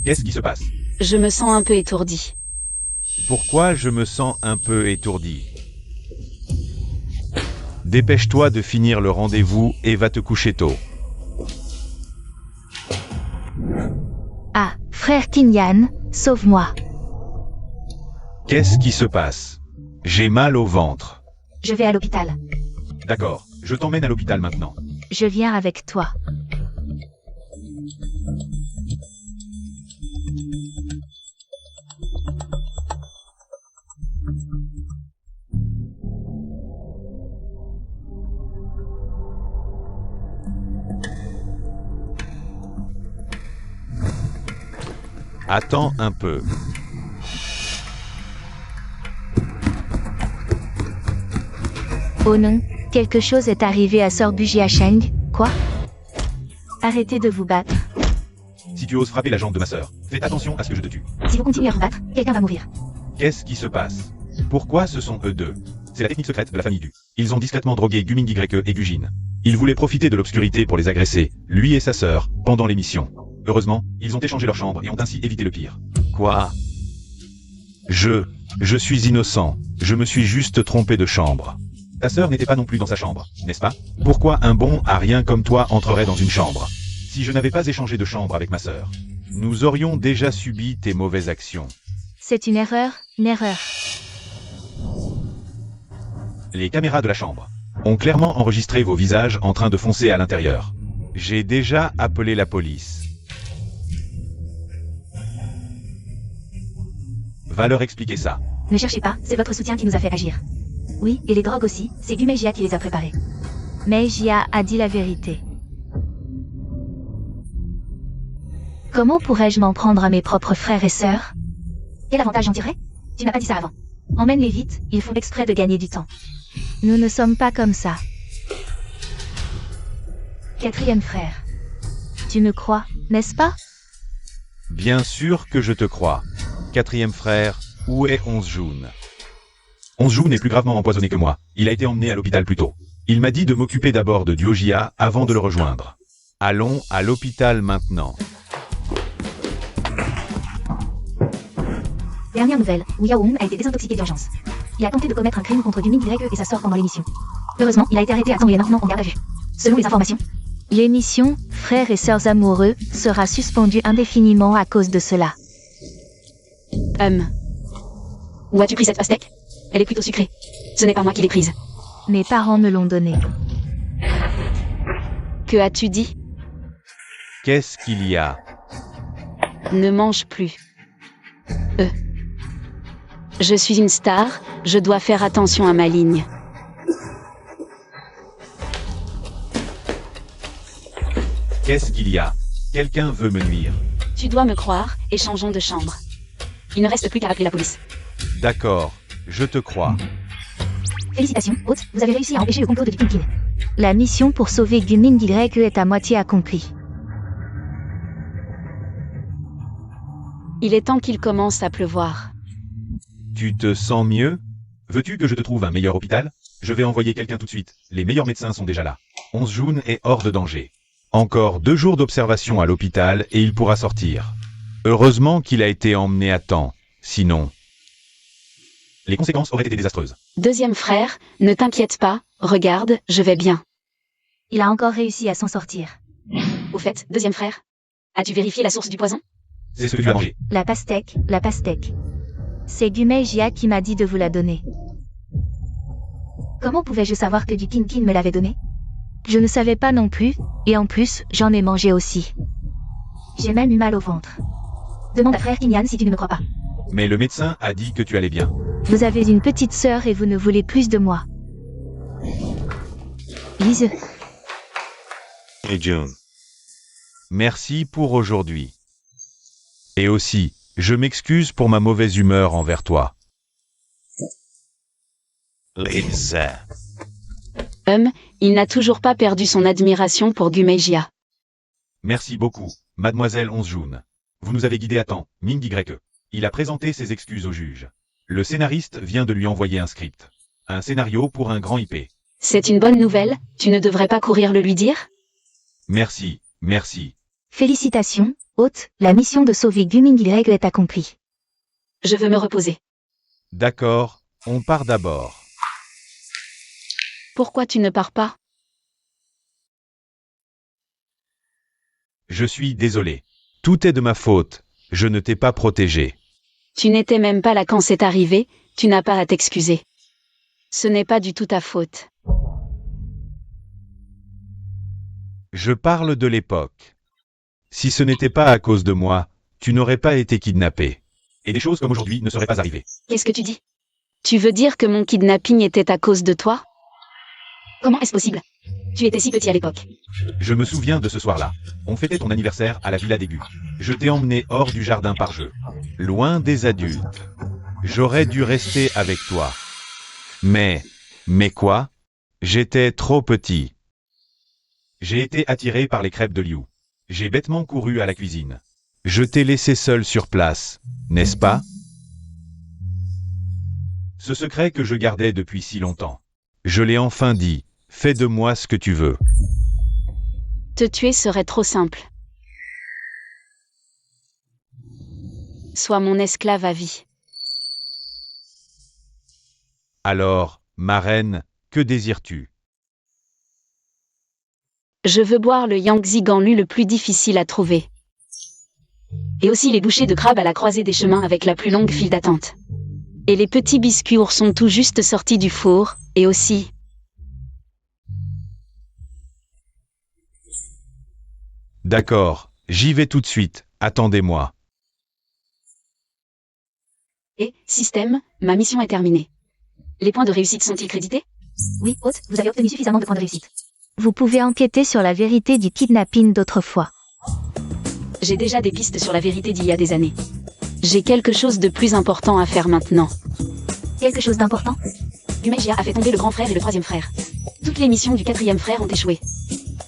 [SPEAKER 1] Qu'est-ce qui se passe?
[SPEAKER 2] Je me sens un peu étourdie.
[SPEAKER 1] Pourquoi je me sens un peu étourdi? Dépêche-toi de finir le rendez-vous et va te coucher tôt.
[SPEAKER 3] Ah, frère Kinyan, sauve-moi.
[SPEAKER 1] Qu'est-ce qui se passe? J'ai mal au ventre.
[SPEAKER 3] Je vais à l'hôpital.
[SPEAKER 1] D'accord, je t'emmène à l'hôpital maintenant.
[SPEAKER 3] Je viens avec toi.
[SPEAKER 1] Attends un peu.
[SPEAKER 3] Oh non, quelque chose est arrivé à Sœur Bujiasheng, quoi? Arrêtez de vous battre.
[SPEAKER 1] Si tu oses frapper la jambe de ma sœur, fais attention à ce que je te tue.
[SPEAKER 3] Si vous continuez à vous battre, quelqu'un va mourir.
[SPEAKER 1] Qu'est-ce qui se passe? Pourquoi ce sont eux deux? C'est la technique secrète de la famille Du. Ils ont discrètement drogué Gumin YE et Gujin. Ils voulaient profiter de l'obscurité pour les agresser, lui et sa sœur, pendant l'émission. Heureusement, ils ont échangé leur chambre et ont ainsi évité le pire. Quoi? Je suis innocent. Je me suis juste trompé de chambre. Ta sœur n'était pas non plus dans sa chambre, n'est-ce pas? Pourquoi un bon à rien comme toi entrerait dans une chambre? Si je n'avais pas échangé de chambre avec ma sœur, nous aurions déjà subi tes mauvaises actions.
[SPEAKER 3] C'est une erreur, une erreur.
[SPEAKER 1] Les caméras de la chambre ont clairement enregistré vos visages en train de foncer à l'intérieur. J'ai déjà appelé la police. Va leur expliquer ça.
[SPEAKER 3] Ne cherchez pas, c'est votre soutien qui nous a fait agir. Oui, et les drogues aussi, c'est Gumeijia qui les a préparées. Meijia a dit la vérité. Comment pourrais-je m'en prendre à mes propres frères et sœurs? Quel avantage j'en tirerais? Tu n'as pas dit ça avant. Emmène-les vite, ils font exprès de gagner du temps. Nous ne sommes pas comme ça. 4e frère. Tu me crois, n'est-ce pas?
[SPEAKER 1] Bien sûr que je te crois. 4e frère, où est Onjun? Onjun est plus gravement empoisonné que moi. Il a été emmené à l'hôpital plus tôt. Il m'a dit de m'occuper d'abord de Duojia avant de le rejoindre. Allons à l'hôpital maintenant.
[SPEAKER 3] Dernière nouvelle, Wu Yaohong a été désintoxiqué d'urgence. Il a tenté de commettre un crime contre Gumin YE et sa sœur pendant l'émission. Heureusement, il a été arrêté à temps et est maintenant en garde à vue. Selon les informations, l'émission Frères et sœurs amoureux sera suspendue indéfiniment à cause de cela.
[SPEAKER 2] Où as-tu pris cette pastèque? Elle est plutôt sucrée. Ce n'est pas moi qui l'ai prise.
[SPEAKER 3] Mes parents me l'ont donnée.
[SPEAKER 2] Que as-tu dit?
[SPEAKER 1] Qu'est-ce qu'il y a?
[SPEAKER 2] Ne mange plus. Je suis une star, je dois faire attention à ma ligne.
[SPEAKER 1] Qu'est-ce qu'il y a? Quelqu'un veut me nuire.
[SPEAKER 2] Tu dois me croire, et changeons de chambre. Il ne reste plus qu'à appeler la police.
[SPEAKER 1] D'accord, je te crois.
[SPEAKER 3] Félicitations, hôte, vous avez réussi à empêcher le complot de Viking King. La mission pour sauver Gumin YE est à moitié accomplie.
[SPEAKER 2] Il est temps qu'il commence à pleuvoir.
[SPEAKER 1] Tu te sens mieux? Veux-tu que je te trouve un meilleur hôpital? Je vais envoyer quelqu'un tout de suite. Les meilleurs médecins sont déjà là. Onjun est hors de danger. Encore 2 jours d'observation à l'hôpital et il pourra sortir. Heureusement qu'il a été emmené à temps. Sinon, les conséquences auraient été désastreuses.
[SPEAKER 2] 2e frère, ne t'inquiète pas, regarde, je vais bien.
[SPEAKER 3] Il a encore réussi à s'en sortir.
[SPEAKER 2] Au fait, 2e frère, As-tu vérifié la source du poison?
[SPEAKER 1] C'est ce que tu as mangé.
[SPEAKER 3] La pastèque, la pastèque. C'est Gumeijia qui m'a dit de vous la donner. Comment pouvais-je savoir que du Kinkin me l'avait donné? Je ne savais pas non plus, et en plus, j'en ai mangé aussi. J'ai même eu mal au ventre. Demande à frère Kinyan si tu ne me crois pas.
[SPEAKER 1] Mais le médecin a dit que tu allais bien.
[SPEAKER 3] Vous avez une petite sœur et vous ne voulez plus de moi. Lise.
[SPEAKER 1] Et June. Merci pour aujourd'hui. Et aussi, je m'excuse pour ma mauvaise humeur envers toi. Lisa.
[SPEAKER 2] Il n'a toujours pas perdu son admiration pour Gumeijia.
[SPEAKER 1] Merci beaucoup, mademoiselle Onzjoun. Vous nous avez guidés à temps, Ming Y. Il a présenté ses excuses au juge. Le scénariste vient de lui envoyer un script. Un scénario pour un grand IP.
[SPEAKER 2] C'est une bonne nouvelle, tu ne devrais pas courir le lui dire?
[SPEAKER 1] Merci, merci.
[SPEAKER 3] Félicitations, hôte, la mission de sauver Guming Y est accomplie.
[SPEAKER 2] Je veux me reposer.
[SPEAKER 1] D'accord, on part d'abord.
[SPEAKER 2] Pourquoi tu ne pars pas?
[SPEAKER 1] Je suis désolé. Tout est de ma faute, je ne t'ai pas protégé.
[SPEAKER 2] Tu n'étais même pas là quand c'est arrivé, tu n'as pas à t'excuser. Ce n'est pas du tout ta faute.
[SPEAKER 1] Je parle de l'époque. Si ce n'était pas à cause de moi, tu n'aurais pas été kidnappé. Et des choses comme aujourd'hui ne seraient pas arrivées.
[SPEAKER 2] Qu'est-ce que tu dis? Tu veux dire que mon kidnapping était à cause de toi? Comment est-ce possible? Tu étais si petit à l'époque.
[SPEAKER 1] Je me souviens de ce soir-là. On fêtait ton anniversaire à la Villa d'Aigu. Je t'ai emmené hors du jardin par jeu. Loin des adultes. J'aurais dû rester avec toi. Mais quoi? J'étais trop petit. J'ai été attiré par les crêpes de Liu. J'ai bêtement couru à la cuisine. Je t'ai laissé seul sur place, n'est-ce pas? Ce secret que je gardais depuis si longtemps. Je l'ai enfin dit. Fais de moi ce que tu veux.
[SPEAKER 2] Te tuer serait trop simple. Sois mon esclave à vie.
[SPEAKER 1] Alors, ma reine, que désires-tu?
[SPEAKER 2] Je veux boire le Yangtze Ganlu le plus difficile à trouver. Et aussi les bouchées de crabe à la croisée des chemins avec la plus longue file d'attente. Et les petits biscuits oursons tout juste sortis du four, et aussi...
[SPEAKER 1] D'accord, j'y vais tout de suite, attendez-moi.
[SPEAKER 2] Et, système, ma mission est terminée. Les points de réussite sont-ils crédités?
[SPEAKER 3] Oui, hôte, vous avez obtenu suffisamment de points de réussite. Vous pouvez enquêter sur la vérité du kidnapping d'autrefois.
[SPEAKER 2] J'ai déjà des pistes sur la vérité d'il y a des années. J'ai quelque chose de plus important à faire maintenant.
[SPEAKER 3] Quelque chose d'important?
[SPEAKER 2] Gumeijia a fait tomber le grand frère et le troisième frère. Toutes les missions du quatrième frère ont échoué.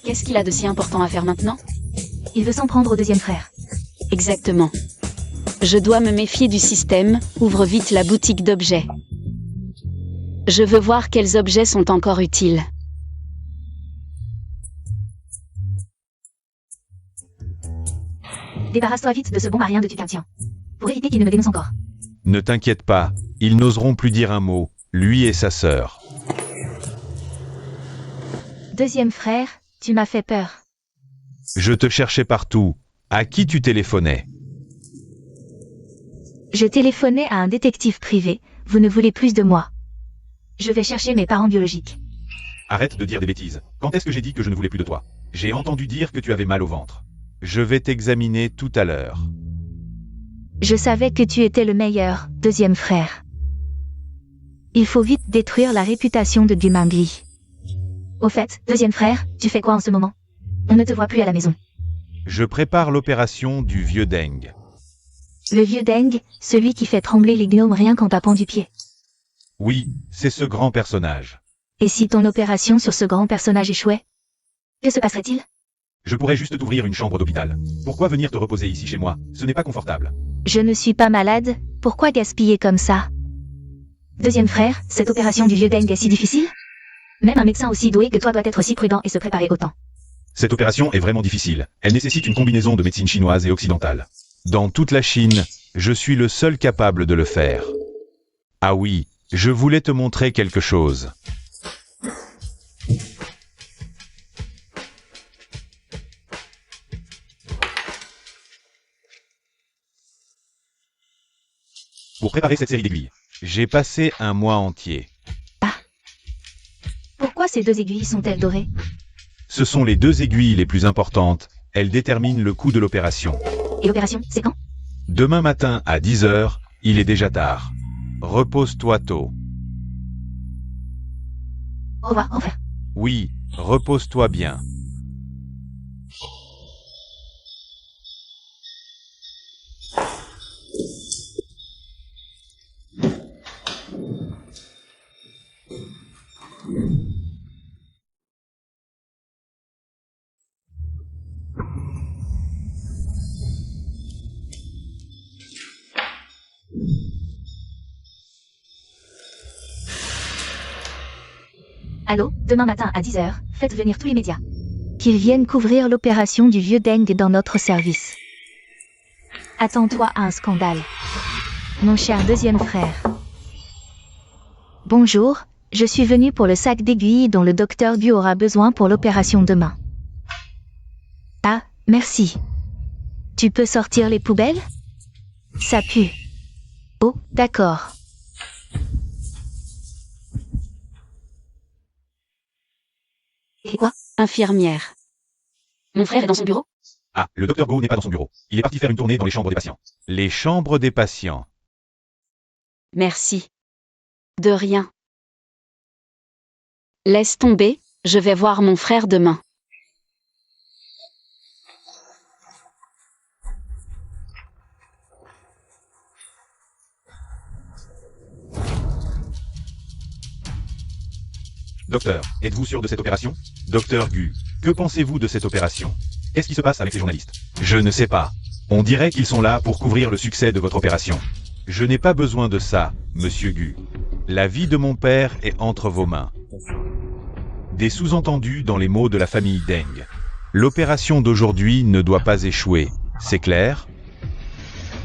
[SPEAKER 2] Qu'est-ce qu'il a de si important à faire maintenant?
[SPEAKER 3] Il veut s'en prendre au deuxième frère.
[SPEAKER 2] Exactement. Je dois me méfier du système, ouvre vite la boutique d'objets. Je veux voir quels objets sont encore utiles.
[SPEAKER 3] Débarrasse-toi vite de ce bon marien de Tucantien. Pour éviter qu'il ne me dénonce encore.
[SPEAKER 1] Ne t'inquiète pas, ils n'oseront plus dire un mot, lui et sa sœur.
[SPEAKER 3] Deuxième frère, tu m'as fait peur.
[SPEAKER 1] Je te cherchais partout. À qui tu téléphonais?
[SPEAKER 3] Je téléphonais à un détective privé, vous ne voulez plus de moi. Je vais chercher mes parents biologiques.
[SPEAKER 1] Arrête de dire des bêtises. Quand est-ce que j'ai dit que je ne voulais plus de toi? J'ai entendu dire que tu avais mal au ventre. Je vais t'examiner tout à l'heure.
[SPEAKER 3] Je savais que tu étais le meilleur, deuxième frère. Il faut vite détruire la réputation de Gumingli. Au fait, deuxième frère, tu fais quoi en ce moment? On ne te voit plus à la maison.
[SPEAKER 1] Je prépare l'opération du vieux Deng.
[SPEAKER 3] Le vieux Deng, celui qui fait trembler les gnomes rien qu'en tapant du pied.
[SPEAKER 1] Oui, c'est ce grand personnage.
[SPEAKER 3] Et si ton opération sur ce grand personnage échouait? Que se passerait-il?
[SPEAKER 1] Je pourrais juste t'ouvrir une chambre d'hôpital. Pourquoi venir te reposer ici chez moi? Ce n'est pas confortable.
[SPEAKER 3] Je ne suis pas malade, pourquoi gaspiller comme ça? Deuxième frère, cette opération du vieux Deng est si difficile? Même un médecin aussi doué que toi doit être si prudent et se préparer autant.
[SPEAKER 1] Cette opération est vraiment difficile. Elle nécessite une combinaison de médecine chinoise et occidentale. Dans toute la Chine, je suis le seul capable de le faire. Ah oui, je voulais te montrer quelque chose. pour préparer cette série d'aiguilles. J'ai passé un mois entier.
[SPEAKER 3] Pourquoi ces 2 aiguilles sont-elles dorées?
[SPEAKER 1] Ce sont les 2 aiguilles les plus importantes. Elles déterminent le coût de l'opération.
[SPEAKER 3] Et l'opération, c'est quand?
[SPEAKER 1] Demain matin à 10 h, il est déjà tard. Repose-toi tôt.
[SPEAKER 3] Au revoir, mon frère.
[SPEAKER 1] Oui, repose-toi bien.
[SPEAKER 3] Allô, demain matin à 10 h, faites venir tous les médias. Qu'ils viennent couvrir l'opération du vieux Deng dans notre service. Attends-toi à un scandale. Mon cher deuxième frère. Bonjour, je suis venu pour le sac d'aiguilles dont le docteur Gu aura besoin pour l'opération demain. Ah, merci. Tu peux sortir les poubelles? Ça pue. Oh, d'accord. Et quoi?
[SPEAKER 2] Infirmière. Mon frère est dans son bureau?
[SPEAKER 1] Ah, le docteur Go n'est pas dans son bureau. Il est parti faire une tournée dans les chambres des patients. Les chambres des patients.
[SPEAKER 2] Merci. De rien. Laisse tomber, je vais voir mon frère demain.
[SPEAKER 1] Docteur, êtes-vous sûr de cette opération? Docteur Gu, que pensez-vous de cette opération? Qu'est-ce qui se passe avec les journalistes? Je ne sais pas. On dirait qu'ils sont là pour couvrir le succès de votre opération. Je n'ai pas besoin de ça, monsieur Gu. La vie de mon père est entre vos mains. Des sous-entendus dans les mots de la famille Deng. L'opération d'aujourd'hui ne doit pas échouer, c'est clair?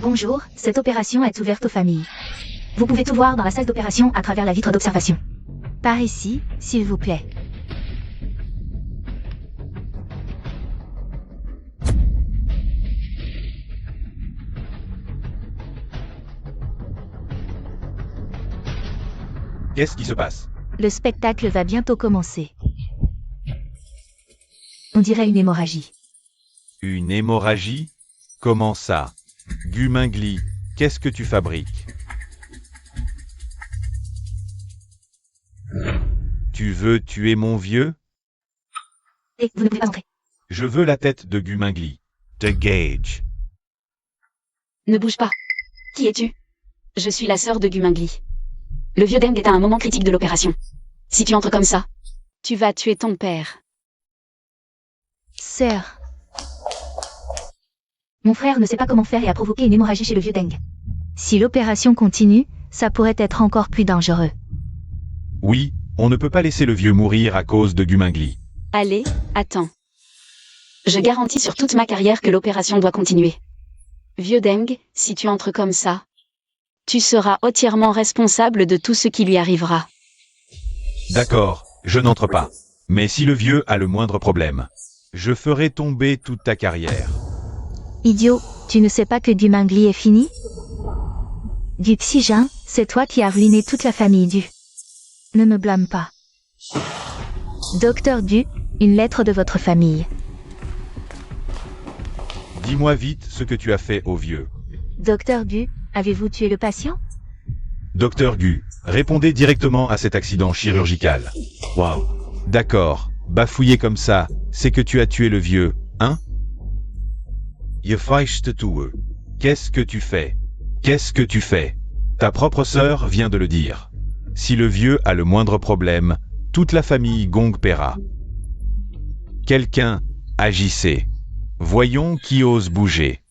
[SPEAKER 3] Bonjour, cette opération est ouverte aux familles. Vous pouvez tout voir dans la salle d'opération à travers la vitre d'observation. Par ici, s'il vous plaît.
[SPEAKER 1] Qu'est-ce qui se passe?
[SPEAKER 3] Le spectacle va bientôt commencer. On dirait une hémorragie.
[SPEAKER 1] Une hémorragie? Comment ça? Gu Mingli, qu'est-ce que tu fabriques? Tu veux tuer mon vieux?
[SPEAKER 3] Et vous ne pouvez pas entrer.
[SPEAKER 1] Je veux la tête de Gu Mingli. De Gage.
[SPEAKER 2] Ne bouge pas. Qui es-tu? Je suis la sœur de Gu Mingli. Le vieux Deng est à un moment critique de l'opération. Si tu entres comme ça, tu vas tuer ton père.
[SPEAKER 3] Sœur. Mon frère ne sait pas comment faire et a provoqué une hémorragie chez le vieux Deng. Si l'opération continue, ça pourrait être encore plus dangereux.
[SPEAKER 1] Oui, on ne peut pas laisser le vieux mourir à cause de Gu Mingli.
[SPEAKER 2] Allez, attends. Je garantis sur toute ma carrière que l'opération doit continuer. Vieux Deng, si tu entres comme ça, tu seras entièrement responsable de tout ce qui lui arrivera.
[SPEAKER 1] D'accord, je n'entre pas. Mais si le vieux a le moindre problème, je ferai tomber toute ta carrière.
[SPEAKER 3] Idiot, tu ne sais pas que Gu Mingli est fini? Du Xijin, c'est toi qui as ruiné toute la famille Du. Ne me blâme pas. Docteur Du, une lettre de votre famille.
[SPEAKER 1] Dis-moi vite ce que tu as fait au vieux.
[SPEAKER 3] Docteur Du, avez-vous tué le patient?
[SPEAKER 1] Docteur Gu, répondez directement à cet accident chirurgical. Waouh. D'accord, bafouiller comme ça, c'est que tu as tué le vieux, hein? Je feichte tue. Qu'est-ce que tu fais? Qu'est-ce que tu fais? Ta propre sœur vient de le dire. Si le vieux a le moindre problème, toute la famille Gong paiera. Quelqu'un, agissez. Voyons qui ose bouger.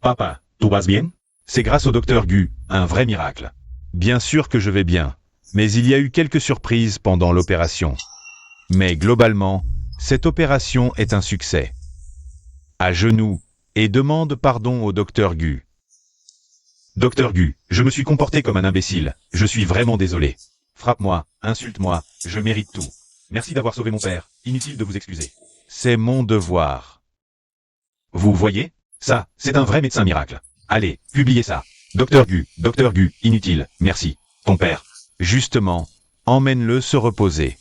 [SPEAKER 1] Papa, tout va bien? C'est grâce au docteur Gu, un vrai miracle. Bien sûr que je vais bien, mais il y a eu quelques surprises pendant l'opération. Mais globalement, cette opération est un succès. À genoux, et demande pardon au docteur Gu. Docteur Gu, je me suis comporté comme un imbécile, je suis vraiment désolé. Frappe-moi, insulte-moi, je mérite tout. Merci d'avoir sauvé mon père, inutile de vous excuser. C'est mon devoir. Vous voyez? Ça, c'est un vrai médecin miracle. Allez, publiez ça. Docteur Gu, inutile, merci. Ton père. Justement, emmène-le se reposer.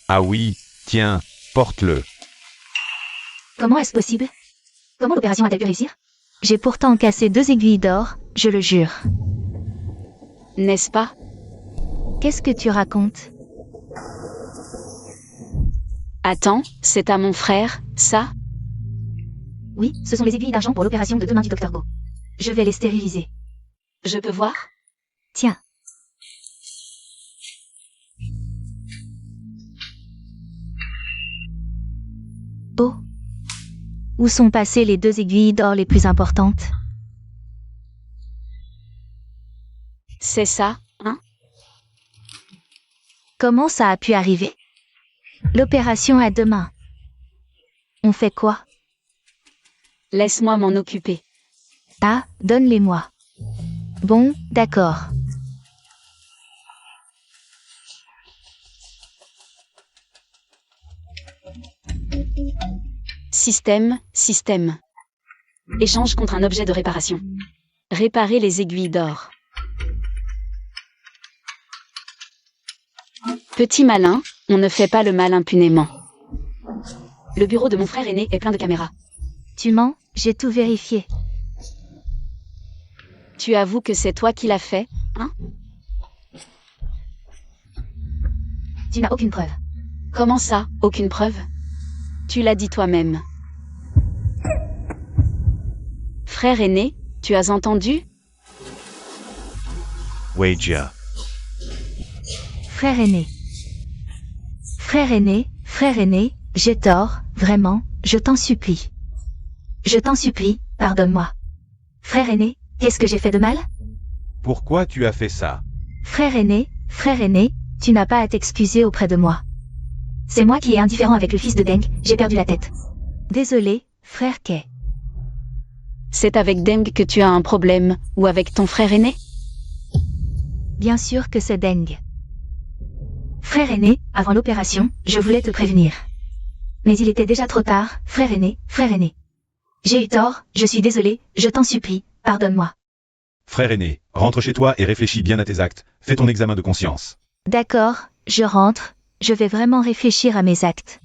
[SPEAKER 1] Ah oui, tiens, porte-le.
[SPEAKER 3] Comment est-ce possible? Comment l'opération a-t-elle pu réussir? J'ai pourtant cassé 2 aiguilles d'or, je le jure.
[SPEAKER 2] N'est-ce pas?
[SPEAKER 3] Qu'est-ce que tu racontes?
[SPEAKER 2] Attends, c'est à mon frère, ça?
[SPEAKER 3] Oui, ce sont les aiguilles d'argent pour l'opération de demain du Dr Go. Je vais les stériliser.
[SPEAKER 2] Je peux voir?
[SPEAKER 3] Tiens. Oh. Où sont passées les 2 aiguilles d'or les plus importantes?
[SPEAKER 2] C'est ça, hein?
[SPEAKER 3] Comment ça a pu arriver? L'opération à demain. On fait quoi?
[SPEAKER 2] Laisse-moi m'en occuper.
[SPEAKER 3] Ah, donne-les-moi. Bon, d'accord.
[SPEAKER 2] Système. Échange contre un objet de réparation. Réparer les aiguilles d'or. Petit malin, on ne fait pas le mal impunément. Le bureau de mon frère aîné est plein de caméras.
[SPEAKER 3] Tu mens, j'ai tout vérifié.
[SPEAKER 2] Tu avoues que c'est toi qui l'as fait, hein?
[SPEAKER 3] Tu n'as aucune preuve.
[SPEAKER 2] Comment ça, aucune preuve? Tu l'as dit toi-même. Frère aîné, tu as entendu?
[SPEAKER 1] Weijia.
[SPEAKER 3] Frère aîné. Frère aîné, j'ai tort, vraiment, je t'en supplie. Je t'en supplie, pardonne-moi. Frère aîné, qu'est-ce que j'ai fait de mal?
[SPEAKER 1] Pourquoi tu as fait ça?
[SPEAKER 3] Frère aîné, tu n'as pas à t'excuser auprès de moi. C'est moi qui est indifférent avec le fils de Deng, j'ai perdu la tête. Désolé, frère Kay.
[SPEAKER 2] C'est avec Deng que tu as un problème, ou avec ton frère aîné?
[SPEAKER 3] Bien sûr que c'est Deng. Frère aîné, avant l'opération, je voulais te prévenir. Mais il était déjà trop tard, frère aîné. J'ai eu tort, je suis désolé, je t'en supplie, pardonne-moi.
[SPEAKER 1] Frère aîné, rentre chez toi et réfléchis bien à tes actes. Fais ton examen de conscience.
[SPEAKER 3] D'accord, je rentre, je vais vraiment réfléchir à mes actes.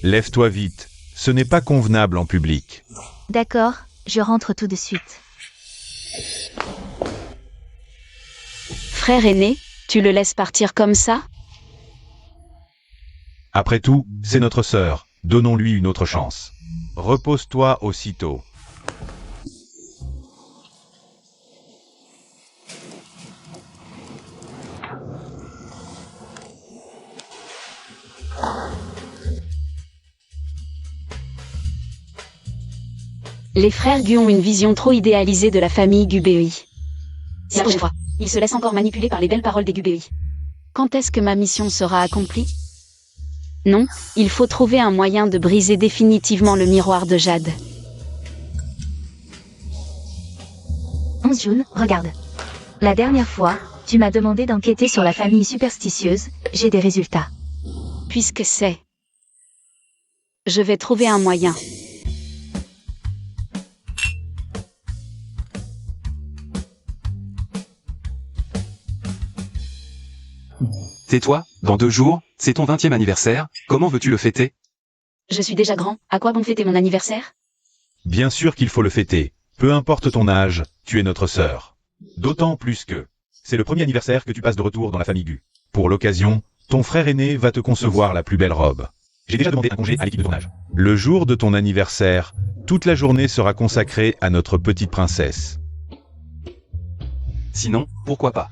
[SPEAKER 1] Lève-toi vite, ce n'est pas convenable en public.
[SPEAKER 3] D'accord, je rentre tout de suite.
[SPEAKER 2] Frère aîné, tu le laisses partir comme ça?
[SPEAKER 1] Après tout, c'est notre sœur, donnons-lui une autre chance. Repose-toi aussitôt.
[SPEAKER 2] Les frères Gu ont une vision trop idéalisée de la famille Gubei. C'est la prochaine fois. Ils se laissent encore manipuler par les belles paroles des Gubei. Quand est-ce que ma mission sera accomplie? Non, il faut trouver un moyen de briser définitivement le miroir de Jade.
[SPEAKER 3] 11 June, regarde. La dernière fois, tu m'as demandé d'enquêter sur la famille superstitieuse, j'ai des résultats.
[SPEAKER 2] Puisque c'est... Je vais trouver un moyen.
[SPEAKER 4] Tais-toi, dans 2 jours, c'est ton 20e anniversaire, comment veux-tu le fêter?
[SPEAKER 2] Je suis déjà grand, à quoi bon fêter mon anniversaire?
[SPEAKER 1] Bien sûr qu'il faut le fêter. Peu importe ton âge, tu es notre sœur. D'autant plus que c'est le premier anniversaire que tu passes de retour dans la famille Gu. Pour l'occasion, ton frère aîné va te concevoir la plus belle robe. J'ai déjà demandé un congé à l'équipe de tournage. Le jour de ton anniversaire, toute la journée sera consacrée à notre petite princesse.
[SPEAKER 4] Sinon, pourquoi pas?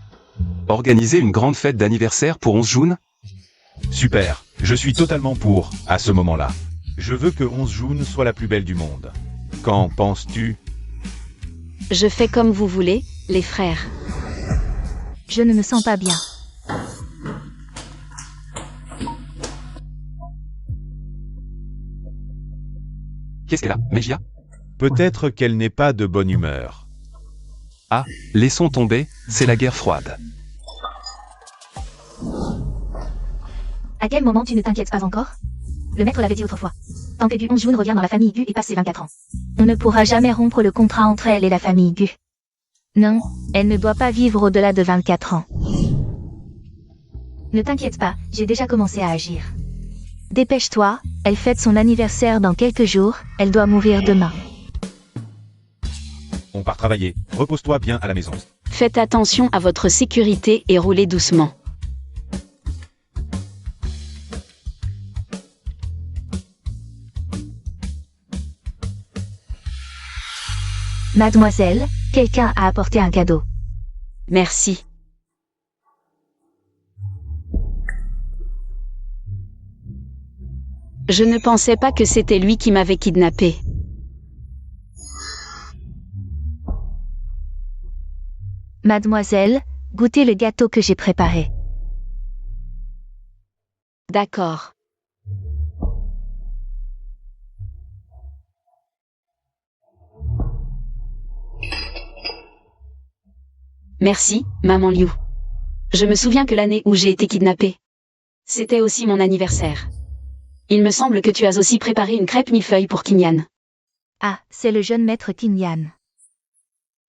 [SPEAKER 4] Organiser une grande fête d'anniversaire pour 11 June?
[SPEAKER 1] Super, je suis totalement pour, à ce moment-là. Je veux que 11 June soit la plus belle du monde. Qu'en penses-tu?
[SPEAKER 2] Je fais comme vous voulez, les frères.
[SPEAKER 3] Je ne me sens pas bien.
[SPEAKER 4] Qu'est-ce qu'elle a, Meijia?
[SPEAKER 1] Peut-être qu'elle n'est pas de bonne humeur.
[SPEAKER 4] Ah, laissons tomber, c'est la guerre froide.
[SPEAKER 3] À quel moment tu ne t'inquiètes pas encore? Le maître l'avait dit autrefois. Tant que Gu 11 June revient dans la famille Gu et passe ses 24 ans. On ne pourra jamais rompre le contrat entre elle et la famille Gu. Non, elle ne doit pas vivre au-delà de 24 ans. Ne t'inquiète pas, j'ai déjà commencé à agir. Dépêche-toi, elle fête son anniversaire dans quelques jours, elle doit mourir demain.
[SPEAKER 1] On part travailler. Repose-toi bien à la maison.
[SPEAKER 2] Faites attention à votre sécurité et roulez doucement.
[SPEAKER 3] Mademoiselle, quelqu'un a apporté un cadeau.
[SPEAKER 2] Merci. Je ne pensais pas que c'était lui qui m'avait kidnappé.
[SPEAKER 3] Mademoiselle, goûtez le gâteau que j'ai préparé.
[SPEAKER 2] D'accord. Merci, maman Liu. Je me souviens que l'année où j'ai été kidnappée, c'était aussi mon anniversaire. Il me semble que tu as aussi préparé une crêpe millefeuille pour Kinyan.
[SPEAKER 3] Ah, c'est le jeune maître Kinyan.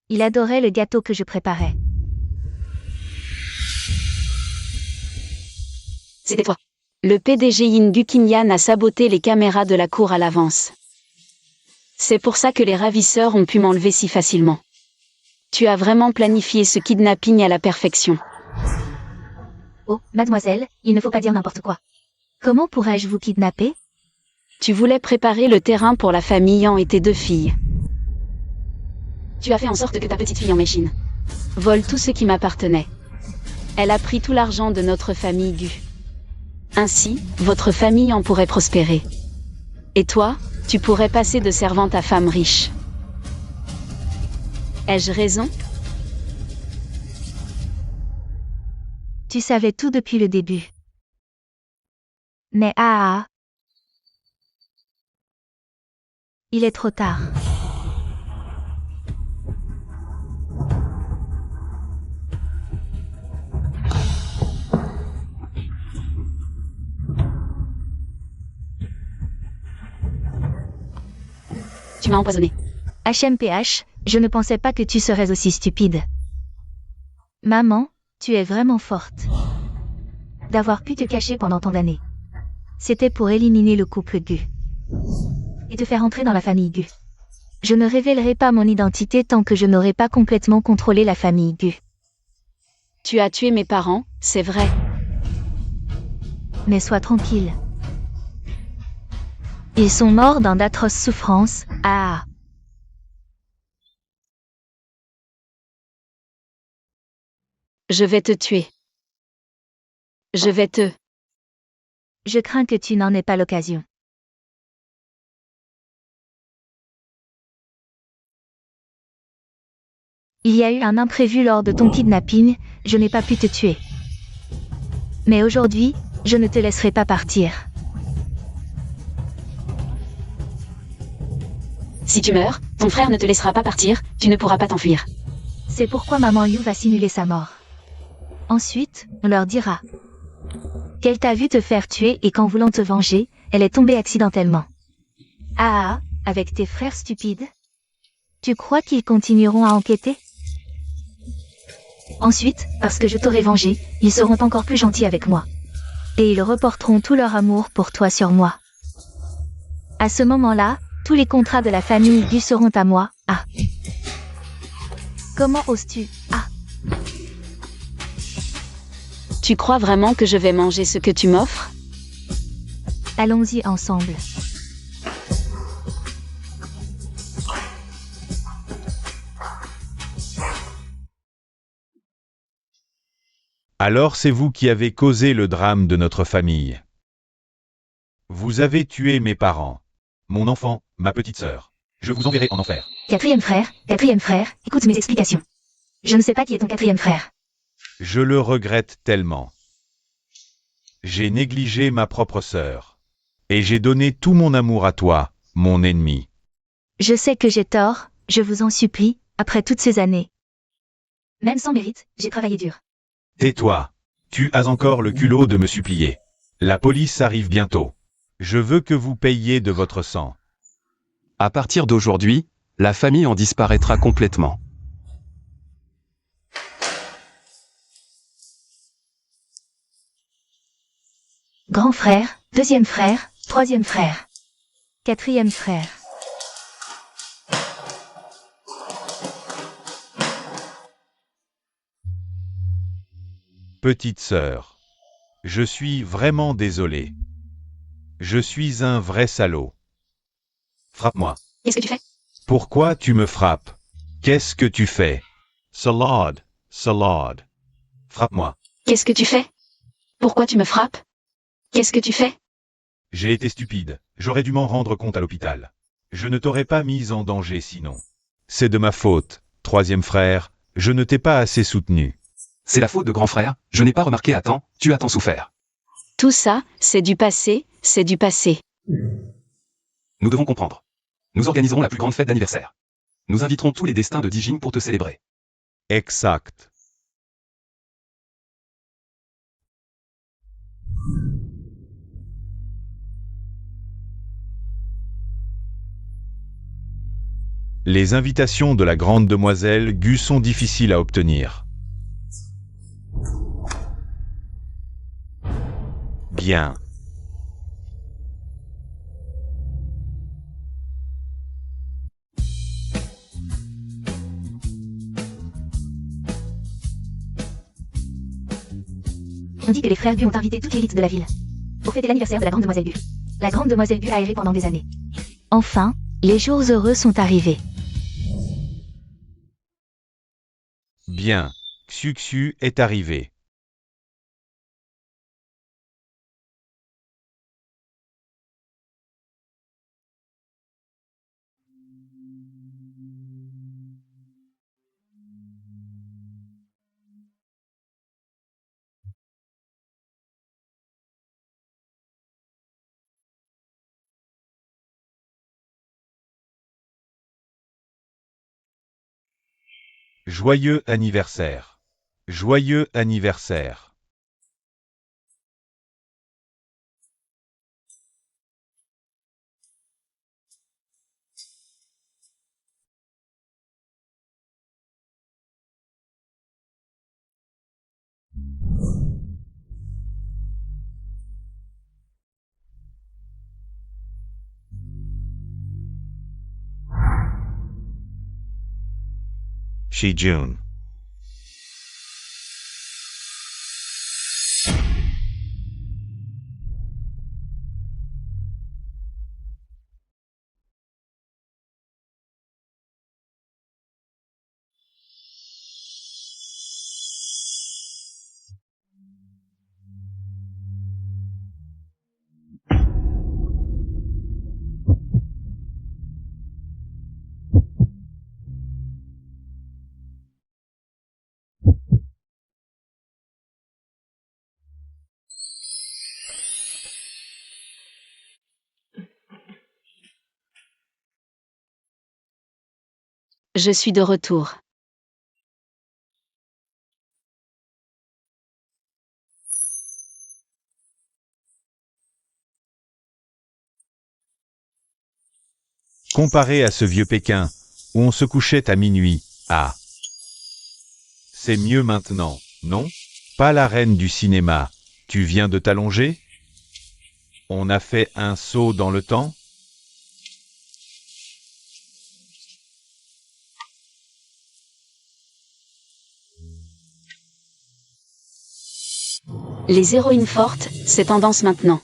[SPEAKER 3] Il adorait le gâteau que je préparais.
[SPEAKER 2] C'était toi. Le PDG Yingu Kinyan a saboté les caméras de la cour à l'avance. C'est pour ça que les ravisseurs ont pu m'enlever si facilement. Tu as vraiment planifié ce kidnapping à la perfection.
[SPEAKER 3] Oh, mademoiselle, il ne faut pas dire n'importe quoi. Comment pourrais-je vous kidnapper?
[SPEAKER 2] Tu voulais préparer le terrain pour la famille Yang et tes 2 filles. Tu as fait en sorte que ta petite fille en Méchine vole tout ce qui m'appartenait. Elle a pris tout l'argent de notre famille Gu. Ainsi, votre famille en pourrait prospérer. Et toi, tu pourrais passer de servante à femme riche. Ai-je raison?
[SPEAKER 3] Tu savais tout depuis le début. Mais il est trop tard.
[SPEAKER 2] Tu m'as empoisonné.
[SPEAKER 3] HMPH, je ne pensais pas que tu serais aussi stupide. Maman, tu es vraiment forte. D'avoir pu te cacher pendant tant d'années. C'était pour éliminer le couple Gu. Et te faire entrer dans la famille Gu. Je ne révélerai pas mon identité tant que je n'aurai pas complètement contrôlé la famille Gu.
[SPEAKER 2] Tu as tué mes parents, c'est vrai.
[SPEAKER 3] Mais sois tranquille. Ils sont morts dans d'atroces souffrances,
[SPEAKER 2] Je vais te tuer. Je vais te...
[SPEAKER 3] Je crains que tu n'en aies pas l'occasion. Il y a eu un imprévu lors de ton kidnapping, je n'ai pas pu te tuer. Mais aujourd'hui, je ne te laisserai pas partir.
[SPEAKER 2] Si tu meurs, ton frère ne te laissera pas partir, tu ne pourras pas t'enfuir.
[SPEAKER 3] C'est pourquoi maman Liu va simuler sa mort. Ensuite, on leur dira qu'elle t'a vu te faire tuer et qu'en voulant te venger, elle est tombée accidentellement. Avec tes frères stupides? Tu crois qu'ils continueront à enquêter? Ensuite, parce que je t'aurai vengé, ils seront encore plus gentils avec moi. Et ils reporteront tout leur amour pour toi sur moi. À ce moment-là, tous les contrats de la famille Gu seront à moi. Comment oses-tu?
[SPEAKER 2] Tu crois vraiment que je vais manger ce que tu m'offres?
[SPEAKER 3] Allons-y ensemble.
[SPEAKER 1] Alors c'est vous qui avez causé le drame de notre famille. Vous avez tué mes parents. Mon enfant, ma petite sœur. Je vous enverrai en enfer.
[SPEAKER 3] Quatrième frère, écoute mes explications. Je ne sais pas qui est ton 4e frère.
[SPEAKER 1] Je le regrette tellement. J'ai négligé ma propre sœur. Et j'ai donné tout mon amour à toi, mon ennemi.
[SPEAKER 3] Je sais que j'ai tort, je vous en supplie, après toutes ces années. Même sans mérite, j'ai travaillé dur.
[SPEAKER 1] Tais-toi. Tu as encore le culot de me supplier. La police arrive bientôt. Je veux que vous payiez de votre sang.
[SPEAKER 4] À partir d'aujourd'hui, la famille en disparaîtra complètement.
[SPEAKER 3] Grand frère, deuxième frère, troisième frère. Quatrième frère.
[SPEAKER 1] Petite sœur. Je suis vraiment désolé. Je suis un vrai salaud. Frappe-moi.
[SPEAKER 2] Qu'est-ce que tu fais?
[SPEAKER 1] Pourquoi tu me frappes? Qu'est-ce que tu fais? Salade, salade. Frappe-moi.
[SPEAKER 2] Qu'est-ce que tu fais? Pourquoi tu me frappes? Qu'est-ce que tu fais?
[SPEAKER 1] J'ai été stupide. J'aurais dû m'en rendre compte à l'hôpital. Je ne t'aurais pas mise en danger sinon. C'est de ma faute, troisième frère. Je ne t'ai pas assez soutenu.
[SPEAKER 4] C'est la faute de grand frère, je n'ai pas remarqué à temps, tu as tant souffert.
[SPEAKER 2] Tout ça, c'est du passé, c'est du passé.
[SPEAKER 4] Nous devons comprendre. Nous organiserons la plus grande fête d'anniversaire. Nous inviterons tous les destins de Dijing pour te célébrer.
[SPEAKER 1] Exact. Les invitations de la grande demoiselle Gu sont difficiles à obtenir. Bien.
[SPEAKER 3] On dit que les frères Gu ont invité toute l'élite de la ville. Pour fêter l'anniversaire de la grande demoiselle Gu. La grande demoiselle Gu a erré pendant des années. Enfin, les jours heureux sont arrivés.
[SPEAKER 1] Bien. Xuxu est arrivé. Joyeux anniversaire. Joyeux anniversaire. Shijun.
[SPEAKER 2] Je suis de retour.
[SPEAKER 1] Comparé à ce vieux Pékin, où on se couchait à minuit, ah. C'est mieux maintenant, non? Pas la reine du cinéma. Tu viens de t'allonger? On a fait un saut dans le temps?
[SPEAKER 2] Les héroïnes fortes, c'est tendance maintenant.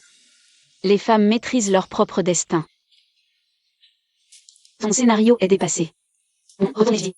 [SPEAKER 2] Les femmes maîtrisent leur propre destin. Ton scénario est dépassé. Bon, retournez-y.